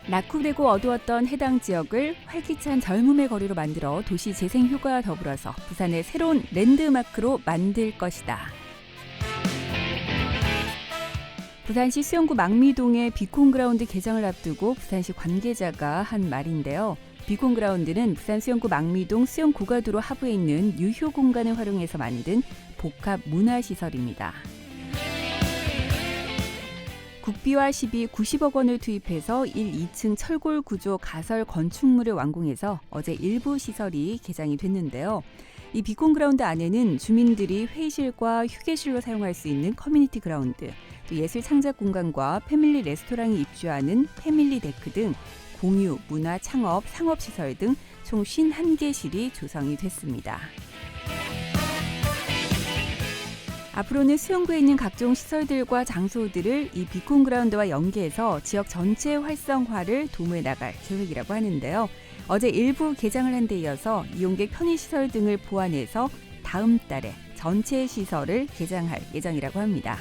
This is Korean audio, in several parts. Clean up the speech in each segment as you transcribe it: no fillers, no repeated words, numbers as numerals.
낙후되고 어두웠던 해당 지역을 활기찬 젊음의 거리로 만들어 도시 재생 효과와 더불어서 부산의 새로운 랜드마크로 만들 것이다. 부산시 수영구 망미동의 비콘그라운드 개장을 앞두고 부산시 관계자가 한 말인데요. 비콘그라운드는 부산 수영구 망미동 수영고가도로 하부에 있는 유휴 공간을 활용해서 만든 복합 문화시설입니다. 국비와 시비 90억 원을 투입해서 1, 2층 철골 구조 가설 건축물을 완공해서 어제 일부 시설이 개장이 됐는데요. 이 비콘그라운드 안에는 주민들이 회의실과 휴게실로 사용할 수 있는 커뮤니티 그라운드, 또 예술 창작 공간과 패밀리 레스토랑이 입주하는 패밀리 데크 등 공유, 문화, 창업, 상업시설 등 총 51개실이 조성이 됐습니다. 앞으로는 수영구에 있는 각종 시설들과 장소들을 이 비콘그라운드와 연계해서 지역 전체 활성화를 도모해 나갈 계획이라고 하는데요. 어제 일부 개장을 한 데 이어서 이용객 편의시설 등을 보완해서 다음 달에 전체 시설을 개장할 예정이라고 합니다.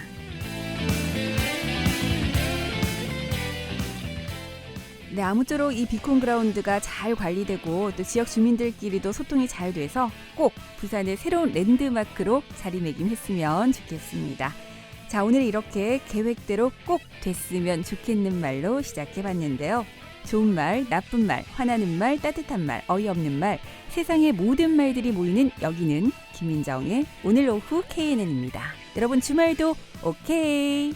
네, 아무쪼록 이 비콘그라운드가 잘 관리되고 또 지역 주민들끼리도 소통이 잘 돼서 꼭 부산의 새로운 랜드마크로 자리매김했으면 좋겠습니다. 자, 오늘 이렇게 계획대로 꼭 됐으면 좋겠는 말로 시작해봤는데요. 좋은 말, 나쁜 말, 화나는 말, 따뜻한 말, 어이없는 말, 세상의 모든 말들이 모이는 여기는 김민정의 오늘 오후 KNN입니다. 여러분 주말도 오케이!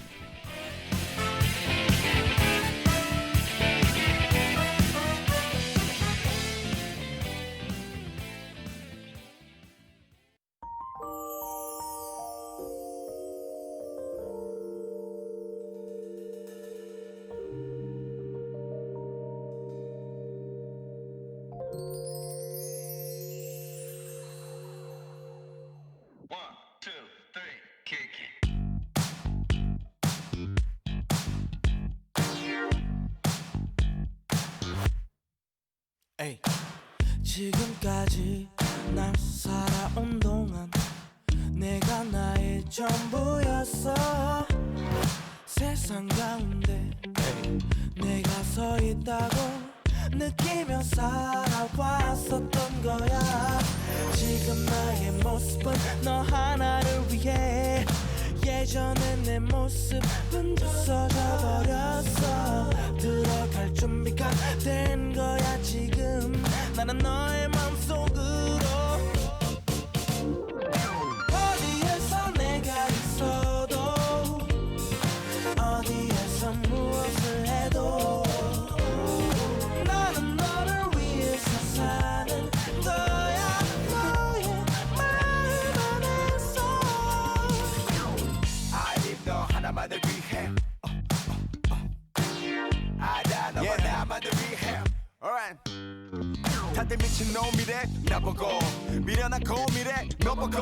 에이. 지금까지 날 살아온 동안 내가 나의 전부였어. 세상 가운데 내가 서 있다고 느끼며 살아왔었던 거야. 지금 나의 모습은 너 하나를 위해. 예전에 내 모습은 부서져 버렸어. 들어갈 준비가 된 거야 지금. 나는 너의 맘속으로. 어디에서 내가 있어도 어디에서 무엇을 해도 나는 너를 위해서 사는 거야. 너의 마음 안에서 I live 너 하나만을 위해. 알아 너와 나만을 위해. Alright. 다들 미친놈이래 나보고 미련한 고민에 너 보고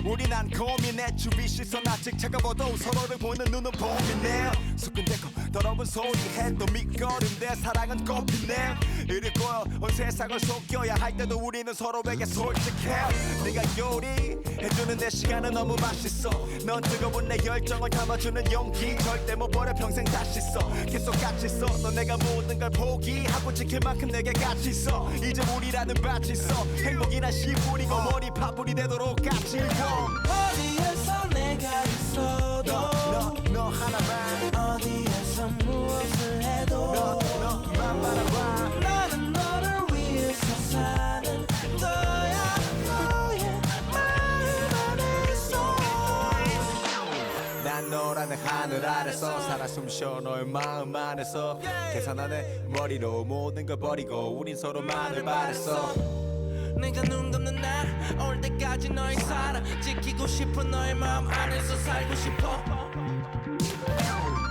우린 안 고민해. 주위 시선 아직 차가워도 서로를 보는 눈은 봄이네. 수근대고 더러운 소리 해도 밑거름대 사랑은 꽃피네. 이를 꼬여 온 세상을 속여야 할 때도 우리는 서로에게 솔직해. 네가 요리해주는 내 시간은 너무 맛있어. 넌 뜨거운 내 열정을 담아주는 용기 절대 못 버려 평생 다시 써. 계속 같이 써. 넌 내가 모든 걸 포기하고 지킬 만큼 내게 가치 있어. 이제 우리라는 밭이 있어. 행복이란 씨뿌리고 머리 파뿌리 되도록 같이 읽어. 어디에서 내가 있어도 너 하나만. 어디에서 무엇을 해도 너만 바라봐. 나는 너를 위해서 사는 거야. 너의 마음 안에서 난 너라는 하늘 아래서 살아 숨쉬어 너의 마음 안에서. 계산하네 머리로 모든 걸 버리고 우린 서로만을 바랬어. 내가 눈 감는 날 올 때까지 너의 사랑 지키고 싶어. 너의 마음 안에서 살고 싶어.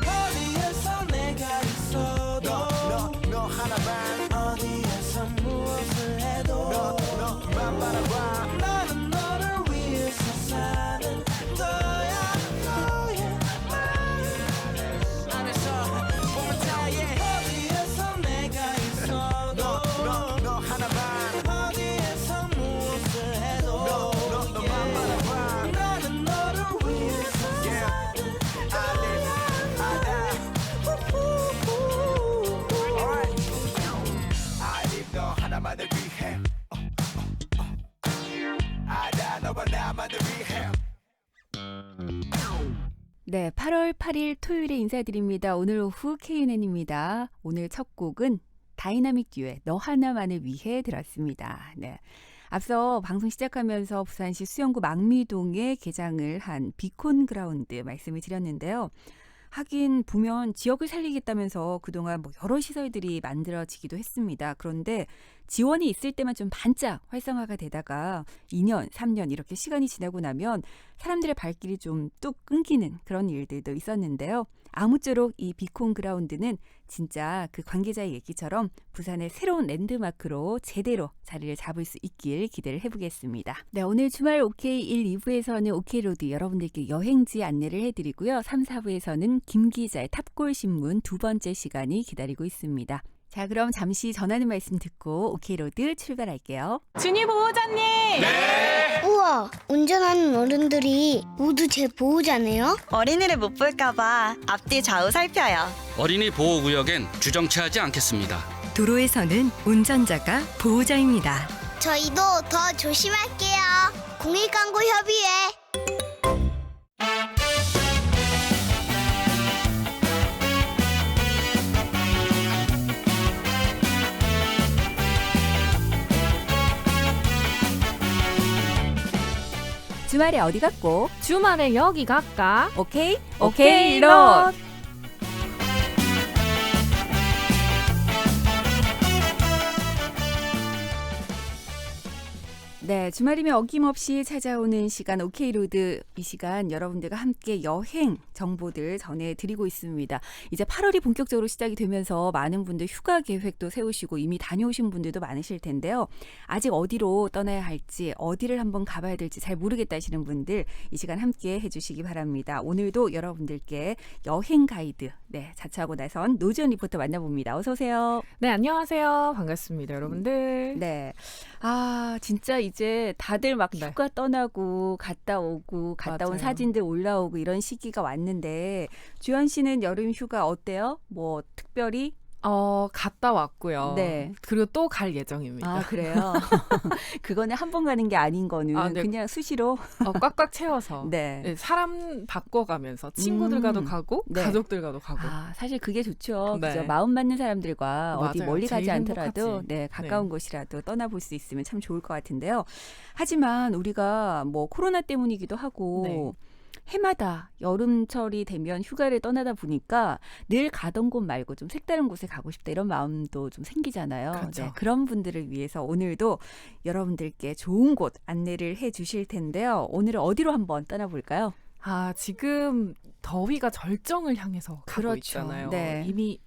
어디에서 내가 있어도 너 하나만. 어디에서 무엇을 해도 너만 바라봐. 나는 너를 위해서 사는 거야. 너의 마음 안에서 보면 다해. 어디에서 내가 있어도 너 하나만. 어디에서 무엇을 해도 너만 바라봐. 나는 너를 위해서 사는 네, 8월 8일 토요일에 인사드립니다. 오늘 오후 KNN입니다. 오늘 첫 곡은 다이나믹 듀오의 너 하나만을 위해 들었습니다. 네. 앞서 방송 시작하면서 부산시 수영구 망미동에 개장을 한 비콘 그라운드 말씀을 드렸는데요. 하긴 보면 지역을 살리겠다면서 그동안 여러 시설들이 만들어지기도 했습니다. 그런데 지원이 있을 때만 좀 반짝 활성화가 되다가 2년, 3년 이렇게 시간이 지나고 나면 사람들의 발길이 좀 뚝 끊기는 그런 일들도 있었는데요. 아무쪼록 이 비콘 그라운드는 진짜 그 관계자의 얘기처럼 부산의 새로운 랜드마크로 제대로 자리를 잡을 수 있길 기대를 해보겠습니다. 네, 오늘 주말 OK 1, 2부에서는 OK로드 여러분들께 여행지 안내를 해드리고요. 3, 4부에서는 김 기자의 탑골신문 두 번째 시간이 기다리고 있습니다. 자, 그럼 잠시 전하는 말씀 듣고 OK로드 출발할게요. 준이 보호자님! 우와, 운전하는 어른들이 모두 제 보호자네요? 어린이를 못 볼까봐 앞뒤 좌우 살펴요. 어린이 보호구역엔 주정차하지 않겠습니다. 도로에서는 운전자가 보호자입니다. 저희도 더 조심할게요. 공익광고협의회. 주말에 어디 갔고? 주말에 여기 갈까? 오케이? 오케이, 오케이로! 롯! 네, 주말이면 어김없이 찾아오는 시간 오케이로드. 이 시간 여러분들과 함께 여행 정보들 전해드리고 있습니다. 이제 8월이 본격적으로 시작이 되면서 많은 분들 휴가 계획도 세우시고 이미 다녀오신 분들도 많으실 텐데요. 아직 어디로 떠나야 할지, 어디를 한번 가봐야 될지 잘 모르겠다 하시는 분들 이 시간 함께 해주시기 바랍니다. 오늘도 여러분들께 여행 가이드 자처하고 나선 노지연 리포터 만나봅니다. 어서 오세요. 네, 안녕하세요. 반갑습니다, 여러분들. 네. 아, 진짜 이제 다들 막 네. 휴가 떠나고 갔다 오고 갔다 온 맞아요. 사진들 올라오고 이런 시기가 왔는데 주연 씨는 여름 휴가 어때요? 뭐 특별히? 갔다 왔고요. 네. 그리고 또 갈 예정입니다. 아, 그래요? 그거는 한 번 가는 게 아닌 거는 아, 네. 그냥 수시로. 꽉꽉 채워서. 네. 네, 사람 바꿔가면서 친구들과도 가고 네. 가족들과도 가고. 아, 사실 그게 좋죠. 네. 그죠? 마음 맞는 사람들과 어디 맞아요. 멀리 가지 제일 않더라도 행복하지. 네, 가까운 곳이라도 떠나볼 수 있으면 참 좋을 것 같은데요. 하지만 우리가 코로나 때문이기도 하고 네. 해마다 여름철이 되면 휴가를 떠나다 보니까 늘 가던 곳 말고 좀 색다른 곳에 가고 싶다 이런 마음도 좀 생기잖아요. 그렇죠. 네, 그런 분들을 위해서 오늘도 여러분들께 좋은 곳 안내를 해 주실 텐데요. 오늘은 어디로 한번 떠나볼까요? 지금 더위가 절정을 향해서 가고 그렇죠. 있잖아요. 네. 이미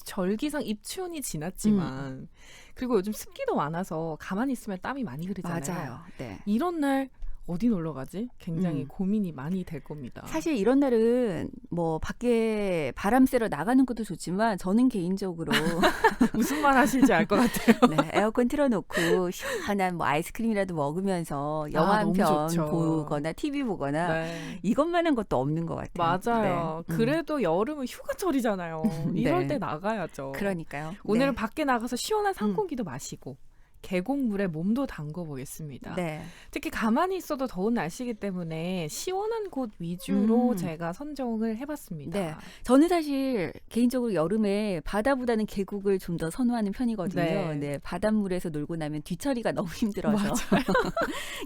절기상 입춘이 지났지만 그리고 요즘 습기도 많아서 가만히 있으면 땀이 많이 흐르잖아요. 맞아요. 네. 이런 날 어디 놀러 가지? 굉장히 음. 고민이 많이 될 겁니다. 사실 이런 날은 밖에 바람 쐬러 나가는 것도 좋지만 저는 개인적으로 무슨 말 하실지 알 것 같아요. 네, 에어컨 틀어놓고 시원한 아이스크림이라도 먹으면서 영화 한 너무 편 좋죠. 보거나 TV 보거나 네. 이것만한 것도 없는 것 같아요. 맞아요. 네. 그래도 여름은 휴가철이잖아요. 이럴 네. 때 나가야죠. 그러니까요. 오늘은 네. 밖에 나가서 시원한 산공기도 마시고 계곡물에 몸도 담궈 보겠습니다. 네. 특히 가만히 있어도 더운 날씨이기 때문에 시원한 곳 위주로 제가 선정을 해봤습니다. 네. 저는 사실 개인적으로 여름에 바다보다는 계곡을 좀 더 선호하는 편이거든요. 네. 네, 바닷물에서 놀고 나면 뒤처리가 너무 힘들어서 맞아요.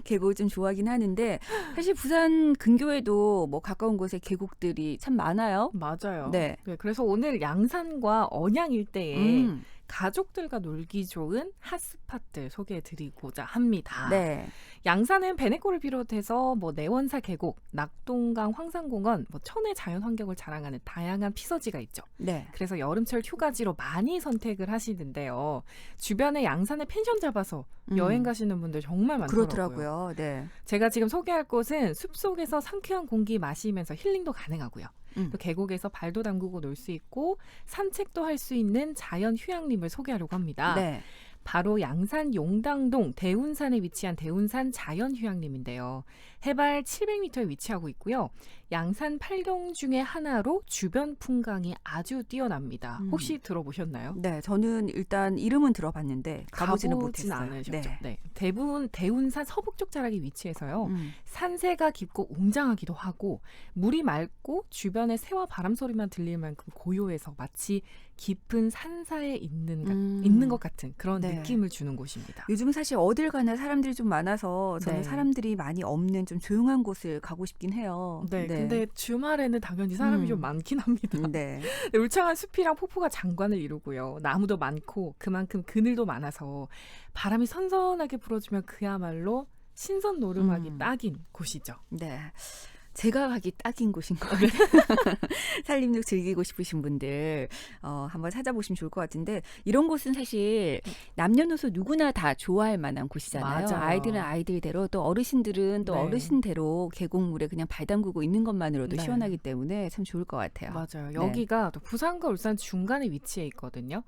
계곡을 좀 좋아하긴 하는데 사실 부산 근교에도 가까운 곳에 계곡들이 참 많아요. 맞아요. 네. 그래서 오늘 양산과 언양 일대에 음, 가족들과 놀기 좋은 핫스팟들 소개해드리고자 합니다. 네. 양산은 베네골을 비롯해서 내원사 계곡, 낙동강 황산공원, 천혜 자연환경을 자랑하는 다양한 피서지가 있죠. 네. 그래서 여름철 휴가지로 많이 선택을 하시는데요. 주변에 양산에 펜션 잡아서 여행 가시는 분들 정말 많더라고요. 그렇더라고요. 네. 제가 지금 소개할 곳은 숲속에서 상쾌한 공기 마시면서 힐링도 가능하고요. 또 계곡에서 발도 담그고 놀 수 있고 산책도 할 수 있는 자연 휴양림을 소개하려고 합니다. 네. 바로 양산 용당동 대운산에 위치한 대운산 자연휴양림인데요. 해발 700m에 위치하고 있고요. 양산 8경 중에 하나로 주변 풍광이 아주 뛰어납니다. 혹시 들어보셨나요? 네, 저는 일단 이름은 들어봤는데 가보지는 못했어요. 않으셨죠? 네. 네. 대부분 대운산 서북쪽 자락에 위치해서요. 음. 산세가 깊고 웅장하기도 하고 물이 맑고 주변에 새와 바람 소리만 들릴 만큼 고요해서 마치 깊은 산사에 있는 것 같은 그런 네. 느낌을 주는 곳입니다. 요즘은 사실 어딜 가나 사람들이 좀 많아서 저는 네. 사람들이 많이 없는 좀 조용한 곳을 가고 싶긴 해요. 네, 근데 주말에는 당연히 사람이 좀 많긴 합니다. 네. 울창한 숲이랑 폭포가 장관을 이루고요. 나무도 많고 그만큼 그늘도 많아서 바람이 선선하게 불어주면 그야말로 신선 노름하기 딱인 곳이죠. 네. 제가 가기 딱인 곳인 것 같아요. 산림욕 즐기고 싶으신 분들 한번 찾아보시면 좋을 것 같은데 이런 곳은 사실 남녀노소 누구나 다 좋아할 만한 곳이잖아요. 맞아요. 아이들은 아이들대로 또 어르신들은 또 네. 어르신대로 계곡물에 그냥 발 담그고 있는 것만으로도 네. 시원하기 때문에 참 좋을 것 같아요. 맞아요. 네. 여기가 또 부산과 울산 중간에 위치해 있거든요.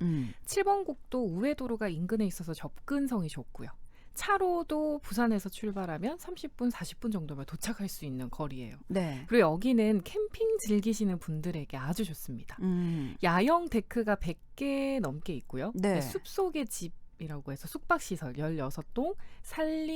7번 국도 우회도로가 인근에 있어서 접근성이 좋고요. 차로도 부산에서 출발하면 30분, 40분 정도면 도착할 수 있는 거리예요. 네. 그리고 여기는 캠핑 즐기시는 분들에게 아주 좋습니다. 야영 데크가 100개 넘게 있고요. 네. 숲속의 집이라고 해서 숙박시설 16동,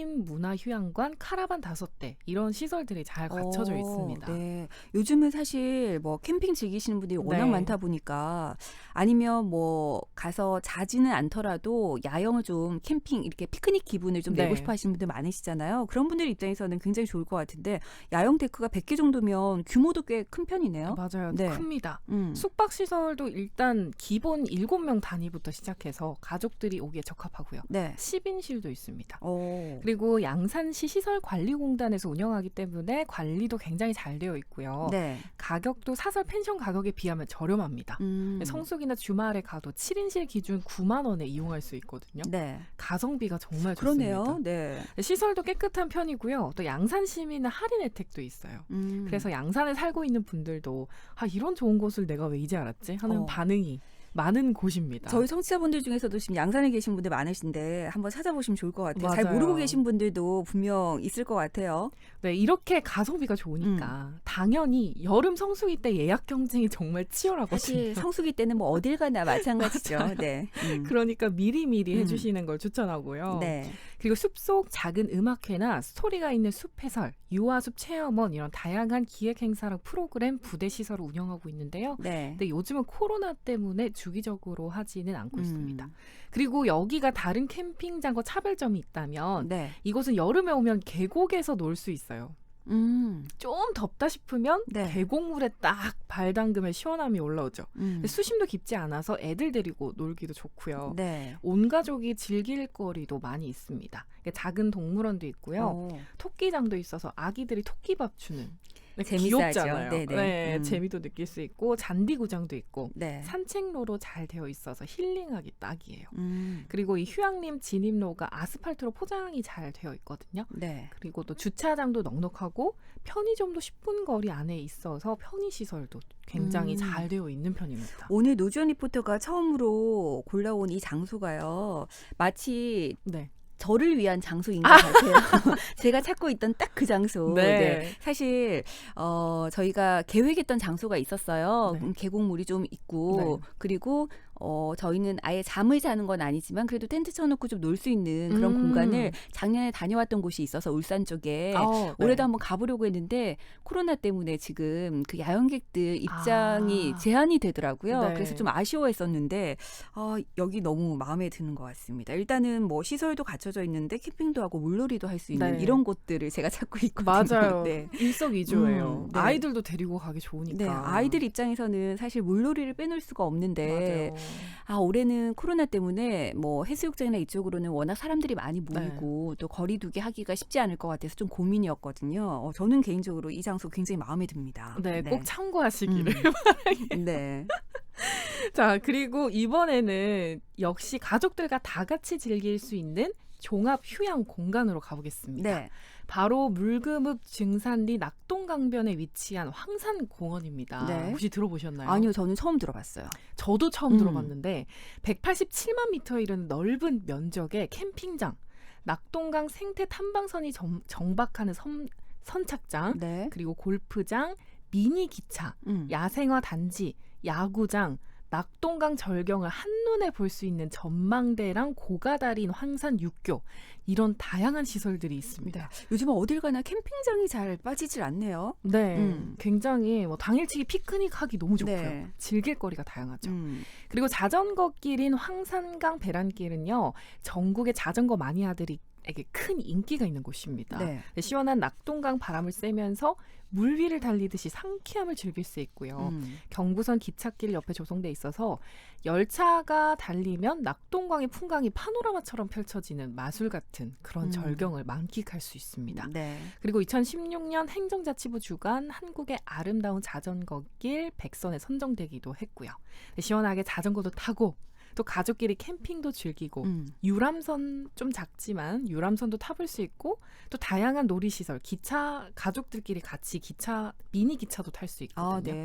산림문화휴양관, 카라반 5대 이런 시설들이 잘 갖춰져 있습니다. 네. 요즘은 사실 뭐 캠핑 즐기시는 분들이 워낙 네. 많다 보니까 아니면 뭐 가서 자지는 않더라도 야영을 좀 캠핑 이렇게 피크닉 기분을 좀 내고 네. 싶어 하시는 분들 많으시잖아요. 그런 분들 입장에서는 굉장히 좋을 것 같은데 야영 데크가 100개 정도면 규모도 꽤 큰 편이네요. 맞아요. 네. 큽니다. 음. 숙박시설도 일단 기본 7명 단위부터 시작해서 가족들이 오기에 적합하고요. 네. 10인실도 있습니다. 오. 그리고 양산시 시설관리공단에서 운영하기 때문에 관리도 굉장히 잘 되어 있고요. 네. 가격도 사설 펜션 가격에 비하면 저렴합니다. 성수기나 주말에 가도 7인실 기준 9만 원에 이용할 수 있거든요. 네. 가성비가 정말 그러네요. 좋습니다. 네. 시설도 깨끗한 편이고요. 또 양산 시민은 할인 혜택도 있어요. 그래서 양산에 살고 있는 분들도 이런 좋은 곳을 내가 왜 이제 알았지? 하는 반응이 많은 곳입니다. 저희 청취자분들 중에서도 지금 양산에 계신 분들 많으신데 한번 찾아보시면 좋을 것 같아요. 잘 맞아요. 모르고 계신 분들도 분명 있을 것 같아요. 네, 이렇게 가성비가 좋으니까 당연히 여름 성수기 때 예약 경쟁이 정말 치열하거든요. 사실 성수기 때는 뭐 어딜 가나 마찬가지죠. 네. 그러니까 미리미리 해주시는 걸 추천하고요. 네. 그리고 숲속 작은 음악회나 스토리가 있는 숲 해설, 유아숲 체험원 이런 다양한 기획 행사랑 프로그램, 부대 시설을 운영하고 있는데요. 네. 근데 요즘은 코로나 때문에 주기적으로 하지는 않고 있습니다. 그리고 여기가 다른 캠핑장과 차별점이 있다면 네. 이곳은 여름에 오면 계곡에서 놀 수 있어요. 좀 덥다 싶으면 네. 계곡물에 딱 발 담그면 시원함이 올라오죠. 음. 근데 수심도 깊지 않아서 애들 데리고 놀기도 좋고요. 네. 온 가족이 즐길 거리도 많이 있습니다. 작은 동물원도 있고요. 토끼장도 있어서 아기들이 토끼밥 주는 재밌어하죠. 귀엽잖아요. 네네. 네, 재미도 느낄 수 있고 잔디구장도 있고 네. 산책로로 잘 되어 있어서 힐링하기 딱이에요. 음. 그리고 이 휴양림 진입로가 아스팔트로 포장이 잘 되어 있거든요. 네. 그리고 또 주차장도 넉넉하고 편의점도 10분 거리 안에 있어서 편의시설도 굉장히 잘 되어 있는 편입니다. 오늘 노주현 리포터가 처음으로 골라온 이 장소가요. 마치 네. 저를 위한 장소인 것 같아요. 제가 찾고 있던 딱 그 장소. 네. 네. 사실 저희가 계획했던 장소가 있었어요. 네. 계곡물이 좀 있고 네. 그리고 저희는 아예 잠을 자는 건 아니지만 그래도 텐트 쳐놓고 좀 놀 수 있는 그런 공간을 작년에 다녀왔던 곳이 있어서 울산 쪽에 네. 올해도 한번 가보려고 했는데 코로나 때문에 지금 그 야영객들 입장이 제한이 되더라고요. 네. 그래서 좀 아쉬워했었는데 여기 너무 마음에 드는 것 같습니다. 일단은 뭐 시설도 갖춰져 있는데 캠핑도 하고 물놀이도 할 수 있는 네. 이런 곳들을 제가 찾고 있거든요. 맞아요. 네. 일석이조예요. 네. 아이들도 데리고 가기 좋으니까. 네, 아이들 입장에서는 사실 물놀이를 빼놓을 수가 없는데 맞아요. 올해는 코로나 때문에 뭐 해수욕장이나 이쪽으로는 워낙 사람들이 많이 모이고 또 거리두기 하기가 쉽지 않을 것 같아서 좀 고민이었거든요. 저는 개인적으로 이 장소 굉장히 마음에 듭니다. 네, 꼭 참고하시기를. 네. 자, 그리고 이번에는 역시 가족들과 다 같이 즐길 수 있는 종합 휴양 공간으로 가보겠습니다. 네. 바로 물금읍 증산리 낙동강변에 위치한 황산공원입니다. 네. 혹시 들어보셨나요? 아니요, 저는 처음 들어봤어요. 저도 처음 들어봤는데 187만 미터에 이르는 넓은 면적의 캠핑장, 낙동강 생태 탐방선이 정박하는 선착장, 네. 그리고 골프장, 미니 기차, 야생화 단지, 야구장, 낙동강 절경을 한눈에 볼 수 있는 전망대랑 고가다린 황산 육교 이런 다양한 시설들이 있습니다. 요즘은 어딜 가나 캠핑장이 잘 빠지질 않네요. 네, 굉장히 뭐 당일치기 피크닉 하기 너무 좋고요. 네. 즐길 거리가 다양하죠. 그리고 자전거 길인 황산강 배란길은요. 전국의 자전거 마니아들이 에게 큰 인기가 있는 곳입니다. 네. 시원한 낙동강 바람을 쐬면서 물 위를 달리듯이 상쾌함을 즐길 수 있고요. 경부선 기찻길 옆에 조성돼 있어서 열차가 달리면 낙동강의 풍광이 파노라마처럼 펼쳐지는 마술 같은 그런 절경을 만끽할 수 있습니다. 네. 그리고 2016년 행정자치부 주관 한국의 아름다운 자전거길 100선에 선정되기도 했고요. 시원하게 자전거도 타고 또 가족끼리 캠핑도 즐기고 유람선 좀 작지만 유람선도 타볼 수 있고 또 다양한 놀이시설 기차 가족들끼리 같이 기차 미니 기차도 탈 수 있거든요.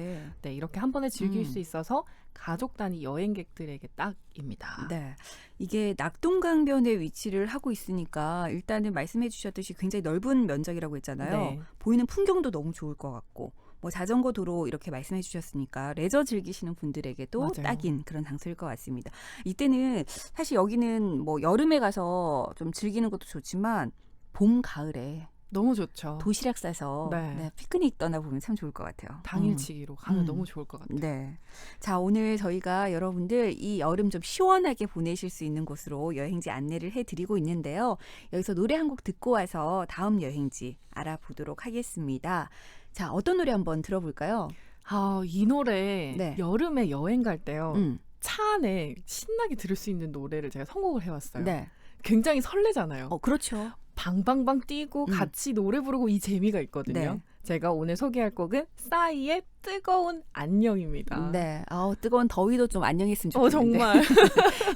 네, 이렇게 한 번에 즐길 수 있어서 가족 단위 여행객들에게 딱입니다. 네, 이게 낙동강변에 위치를 하고 있으니까 일단은 말씀해 주셨듯이 굉장히 넓은 면적이라고 했잖아요. 네. 보이는 풍경도 너무 좋을 것 같고 뭐 자전거 도로 이렇게 말씀해 주셨으니까 레저 즐기시는 분들에게도 맞아요. 딱인 그런 장소일 것 같습니다. 이때는 사실 여기는 뭐 여름에 가서 좀 즐기는 것도 좋지만 봄, 가을에 너무 좋죠. 도시락 싸서 네. 네, 피크닉 떠나보면 참 좋을 것 같아요. 당일치기로 가면 너무 좋을 것 같아요. 네. 자, 오늘 저희가 여러분들 이 여름 좀 시원하게 보내실 수 있는 곳으로 여행지 안내를 해드리고 있는데요. 여기서 노래 한 곡 듣고 와서 다음 여행지 알아보도록 하겠습니다. 자, 어떤 노래 한번 들어볼까요? 아, 이 노래 네. 여름에 여행 갈 때요. 차 안에 신나게 들을 수 있는 노래를 제가 선곡을 해왔어요. 네. 굉장히 설레잖아요. 그렇죠. 방방방 뛰고 같이 노래 부르고 이 재미가 있거든요. 네. 제가 오늘 소개할 곡은 싸이의 뜨거운 안녕입니다. 네. 뜨거운 더위도 좀 안녕했으면 좋겠는데. 정말.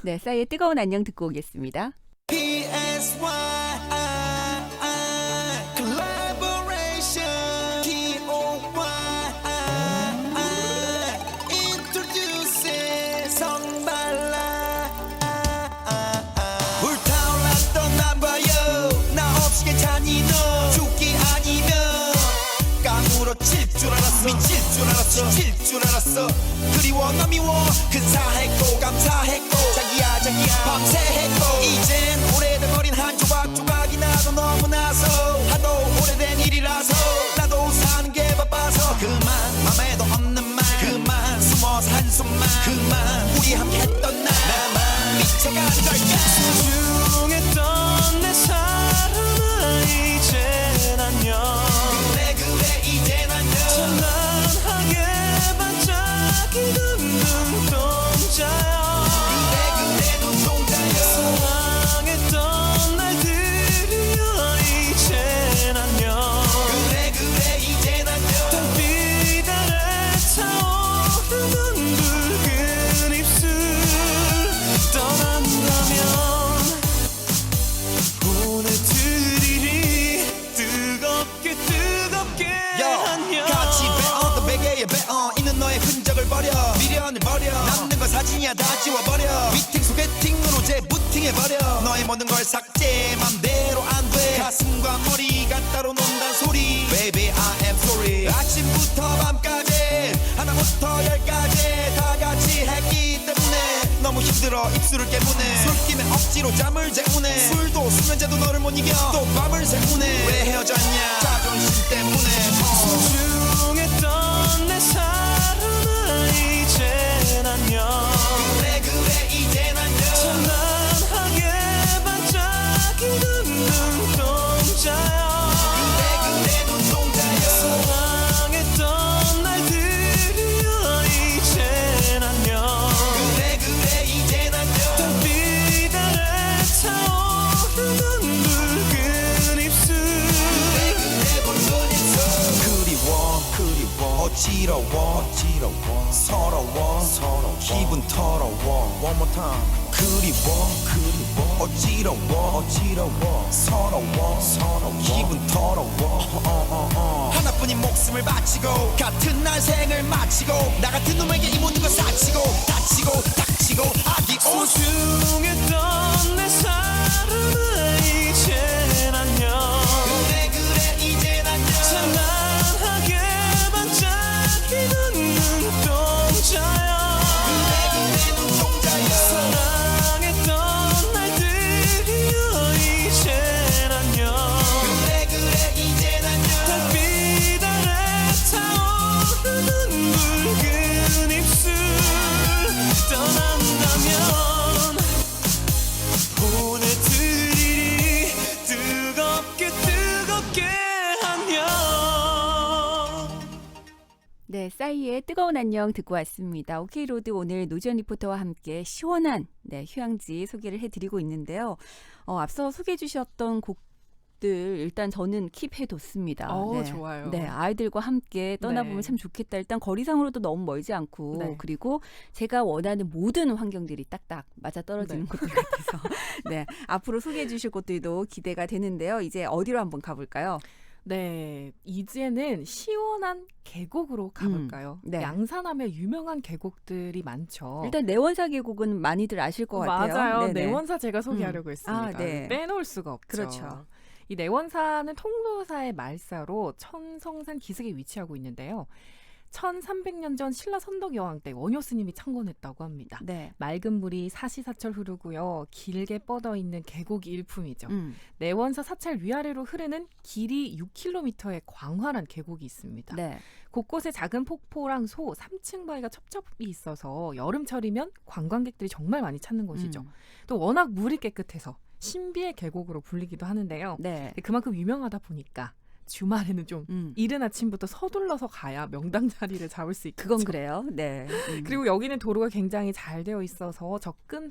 네, 싸이의 뜨거운 안녕 듣고 오겠습니다. PSY collaboration TOY introducing 성발라 불타올랐던 남과여 나 없이 괜찮니 너 죽기 아니면 깡으로 칠 줄 알았어 미칠 줄 알았어 칠 줄 알았어 그리워 너 미워 근사했고 감사했고 자기야 밤새 했고 이젠 오래돼버린 한 조각조각이 나도 너무나서 하도 오래된 일이라서 나도 사는 게 바빠서 그만 맘에도 없는 말 그만 숨어서 한숨만 그만 우리 함께 했던 날 나만 미쳐가는 걸까 소중했던 내 사랑아 이젠 안녕 그래 이젠 안녕 찬란하게 반짝이는 눈동자야 그래 눈동자야 사랑했던 날들이여 이젠 안녕 그래 이젠 안녕 달빛 아래 타오르는 붉은 입술 떠난다면 보내드리리 뜨겁게 안녕 같이 배어 베개에 배어 있는 너의 흔적을 버려 미련을 버려 남는 건 사진이야 다 지워버려 미팅 소개팅으로 재부팅해버려 너의 모든 걸 삭제 맘대로 안돼 가슴과 머리가 따로 논단 소리 Baby I am sorry 아침부터 밤까지 하나부터 열까지 다 같이 했기 때문에 너무 힘들어 입술을 깨무네 술김에 억지로 잠을 재우네 술도 수면제도 너를 못 이겨 또 밤을 새우네 왜 헤어졌냐 자존심 때문에 소중했던 내 사랑아 이젠 안녕 그래 이젠 안녕 찬란하게 반짝이는 눈동자야 그래 눈동자야 사랑했던 날들이여 이젠 안녕 그래 이젠 안녕 달빛 아래 타오르는 붉은 입술 그래 붉은 입술 그리워 어지러워 서러워 기분 더러워 One more time 그리워 어지러워 서러워 기분 더러워 하나뿐인 목숨을 바치고 같은 날 생을 마치고 나 같은 놈에게 이 모든 걸 사치고 다치고 닥치고 아디오스 소중했던 내 사랑아 이젠 안녕 그래 이젠 안녕 찬란하게 반짝 이은지의 뜨거운 안녕 듣고 왔습니다. 오케이로드 오늘 노지연 리포터와 함께 시원한 휴양지 소개를 해드리고 있는데요. 앞서 소개해 주셨던 곡들 일단 저는 킵해뒀습니다. 좋아요. 네, 아이들과 함께 떠나보면 네. 참 좋겠다. 일단 거리상으로도 너무 멀지 않고 네. 그리고 제가 원하는 모든 환경들이 딱딱 맞아떨어지는 네. 곳들 같아서 네, 앞으로 소개해 주실 곳들도 기대가 되는데요. 이제 어디로 한번 가볼까요? 네, 이제는 시원한 계곡으로 가볼까요? 네. 양산하면 유명한 계곡들이 많죠. 일단 내원사 계곡은 많이들 아실 것 같아요. 맞아요. 네네. 내원사 제가 소개하려고 했습니다. 아, 네. 빼놓을 수가 없죠. 그렇죠. 이 내원사는 통도사의 말사로 천성산 기슭에 위치하고 있는데요. 1300년 전 신라 선덕 여왕 때 원효 스님이 창건했다고 합니다. 네. 맑은 물이 사시사철 흐르고요. 길게 뻗어 있는 계곡이 일품이죠. 음. 내원사 사찰 위아래로 흐르는 길이 6km의 광활한 계곡이 있습니다. 네. 곳곳에 작은 폭포랑 소, 3층 바위가 첩첩이 있어서 여름철이면 관광객들이 정말 많이 찾는 곳이죠. 또 워낙 물이 깨끗해서 신비의 계곡으로 불리기도 하는데요. 네. 그만큼 유명하다 보니까 주말에는 좀 이른 아침부터 서둘러서 가야 명당 자리를 잡을 수 있겠죠. 그건 그래요. 네. 그리고 여기는 도로가 굉장히 잘 되어 있어서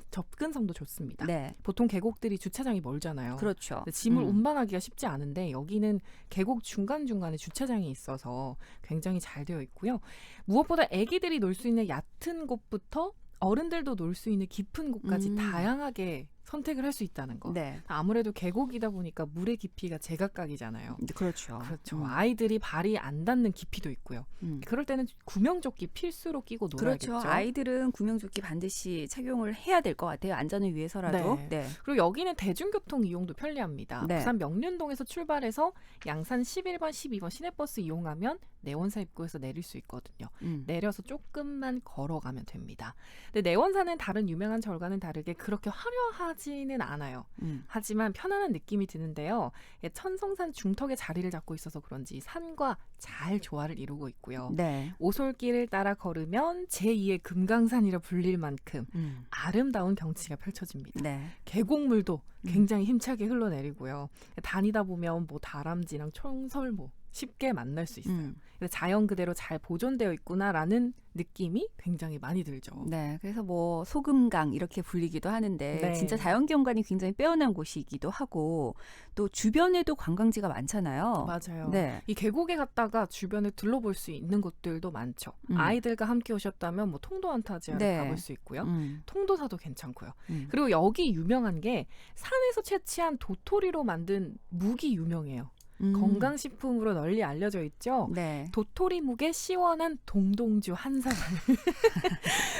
접근성도 좋습니다. 네. 보통 계곡들이 주차장이 멀잖아요. 그렇죠. 근데 짐을 운반하기가 쉽지 않은데 여기는 계곡 중간중간에 주차장이 있어서 굉장히 잘 되어 있고요. 무엇보다 아기들이 놀 수 있는 얕은 곳부터 어른들도 놀 수 있는 깊은 곳까지 다양하게 선택을 할 수 있다는 거. 네. 아무래도 계곡이다 보니까 물의 깊이가 제각각이잖아요. 그렇죠. 그렇죠. 아이들이 발이 안 닿는 깊이도 있고요. 그럴 때는 구명조끼 필수로 끼고 놀아야겠죠. 그렇죠. 아이들은 구명조끼 반드시 착용을 해야 될 것 같아요. 안전을 위해서라도. 네. 네. 그리고 여기는 대중교통 이용도 편리합니다. 네. 부산 명륜동에서 출발해서 양산 11번, 12번 시내버스 이용하면 내원사 입구에서 내릴 수 있거든요. 내려서 조금만 걸어가면 됩니다. 근데 내원사는 다른 유명한 절과는 다르게 그렇게 화려하지는 않아요. 하지만 편안한 느낌이 드는데요. 천성산 중턱에 자리를 잡고 있어서 그런지 산과 잘 조화를 이루고 있고요. 네. 오솔길을 따라 걸으면 제2의 금강산이라 불릴 만큼 아름다운 경치가 펼쳐집니다. 네. 계곡물도 굉장히 힘차게 흘러내리고요. 다니다 보면 뭐 다람쥐랑 청설모 쉽게 만날 수 있어요. 근데 자연 그대로 잘 보존되어 있구나라는 느낌이 굉장히 많이 들죠. 네. 그래서 뭐 소금강 이렇게 불리기도 하는데 네. 진짜 자연 경관이 굉장히 빼어난 곳이기도 하고 또 주변에도 관광지가 많잖아요. 맞아요. 네. 이 계곡에 갔다가 주변에 둘러볼 수 있는 곳들도 많죠. 아이들과 함께 오셨다면 뭐 통도 안타지아를 네. 가볼 수 있고요. 음. 통도사도 괜찮고요. 그리고 여기 유명한 게 산에서 채취한 도토리로 만든 묵이 유명해요. 건강식품으로 널리 알려져 있죠. 네. 도토리 묵에 시원한 동동주 한 사발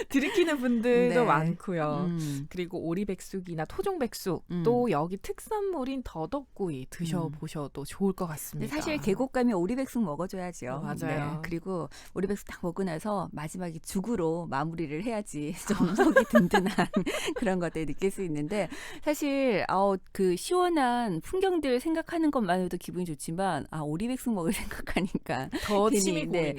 들이키는 분들도 네. 많고요. 그리고 오리백숙이나 토종백숙 또 여기 특산물인 더덕구이 드셔보셔도 좋을 것 근데 같습니다. 사실 계곡 가면 오리백숙 먹어줘야죠. 맞아요. 네. 그리고 오리백숙 딱 먹고 나서 마지막에 죽으로 마무리를 해야지 좀 속이 든든한 그런 것들 느낄 수 있는데 사실 그 시원한 풍경들 생각하는 것만으로도 기분이 좋지만 오리백숙 먹을 생각하니까 더 괜히, 침이 고이는.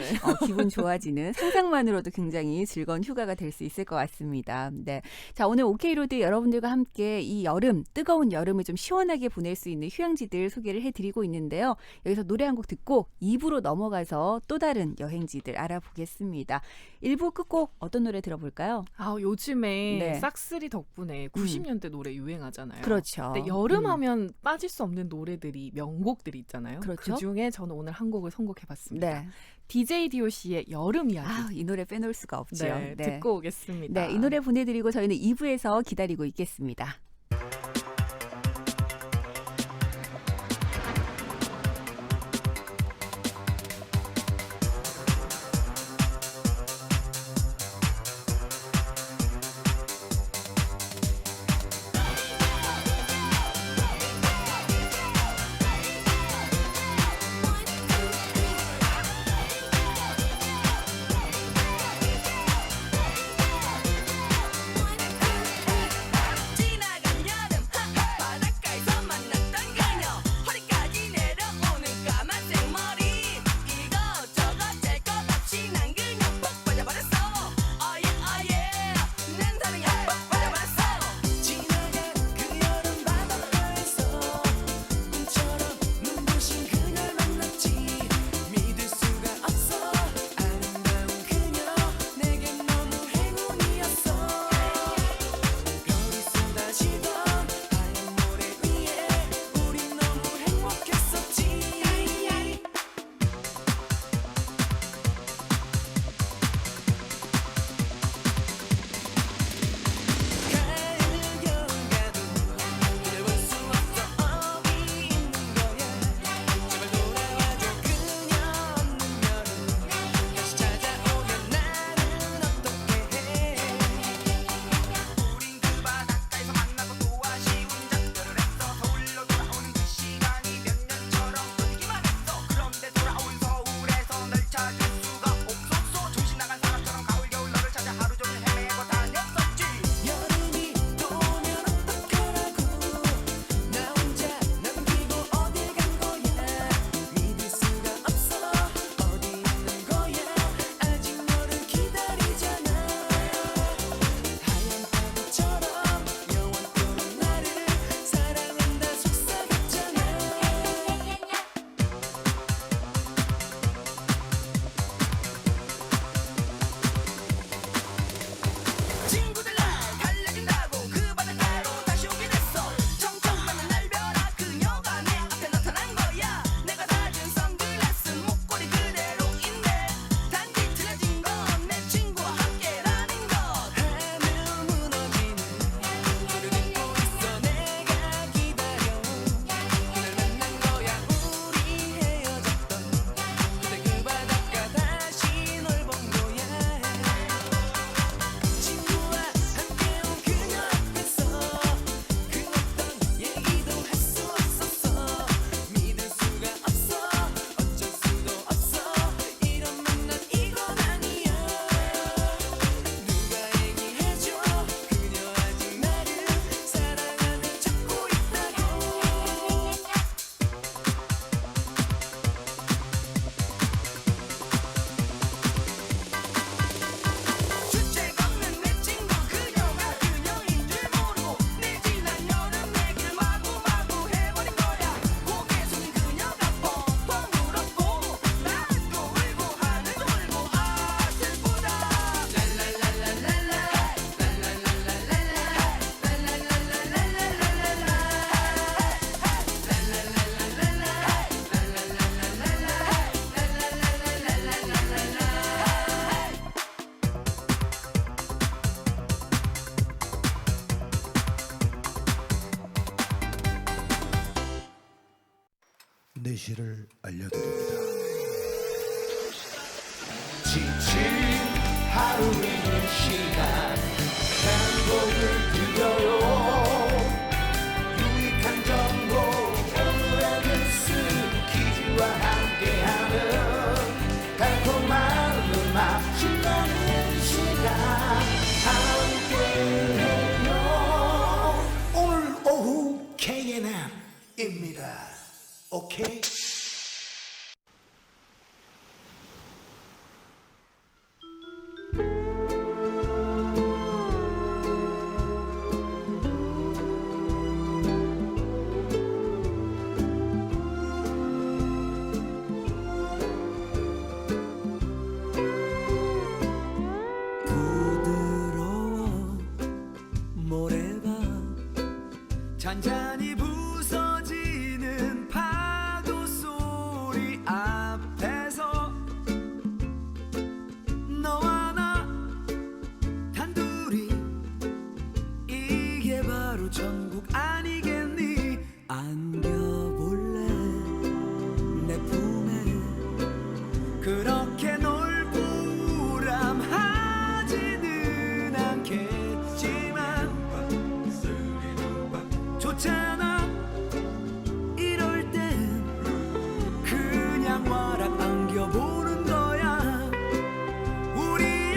기분 좋아지는 상상만으로도 굉장히 즐거운 휴가가 될 수 있을 것 같습니다. 네, 자 오늘 오케이로드 여러분들과 함께 이 여름 뜨거운 여름을 좀 시원하게 보낼 수 있는 휴양지들 소개를 해드리고 있는데요. 여기서 노래 한 곡 듣고 2부로 넘어가서 또 다른 여행지들 알아보겠습니다. 1부 끝곡 어떤 노래 들어볼까요? 요즘에 네. 싹쓸이 덕분에 90년대 노래 유행하잖아요. 그렇죠. 근데 여름 하면 빠질 수 없는 노래들이 명곡들이 있잖아요. 그렇죠. 그중에 저는 오늘 한 곡을 선곡해봤습니다. 네. DJ DOC의 여름 이야기. 이 노래 빼놓을 수가 없죠. 네, 듣고 오겠습니다. 네, 이 노래 보내드리고 저희는 2부에서 기다리고 있겠습니다. 지나가 내실을 알려드립니다. 지친 하루 있는 시간 행복을 드려요. 유익한 정보 오늘의 뉴스 퀴즈와 함께하는 달콤한 음악 신나는 시간 함께해요. 오늘 오후 KNM입니다. 오케이. 부드러워 모래가 잔잔히 부서지는 파도 소리 앞에서 너와 나 단둘이 이게 바로 천국 아니겠니. 안겨볼래 내 품에 그렇게 놀고 우람하지는 않겠지만 좋잖아. 이럴 땐 그냥 와락 안겨보는 거야. 우리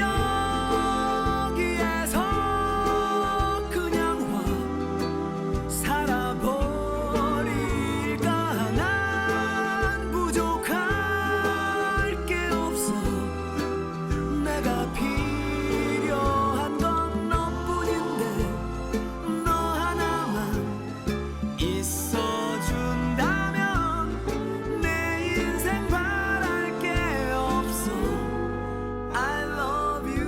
여기에서 그냥 와 살아버릴까. 난 부족할 게 없어. 내가 필요한 건 너뿐인데 너 하나만 있어준다면 내 인생 바랄 게 없어. I love you.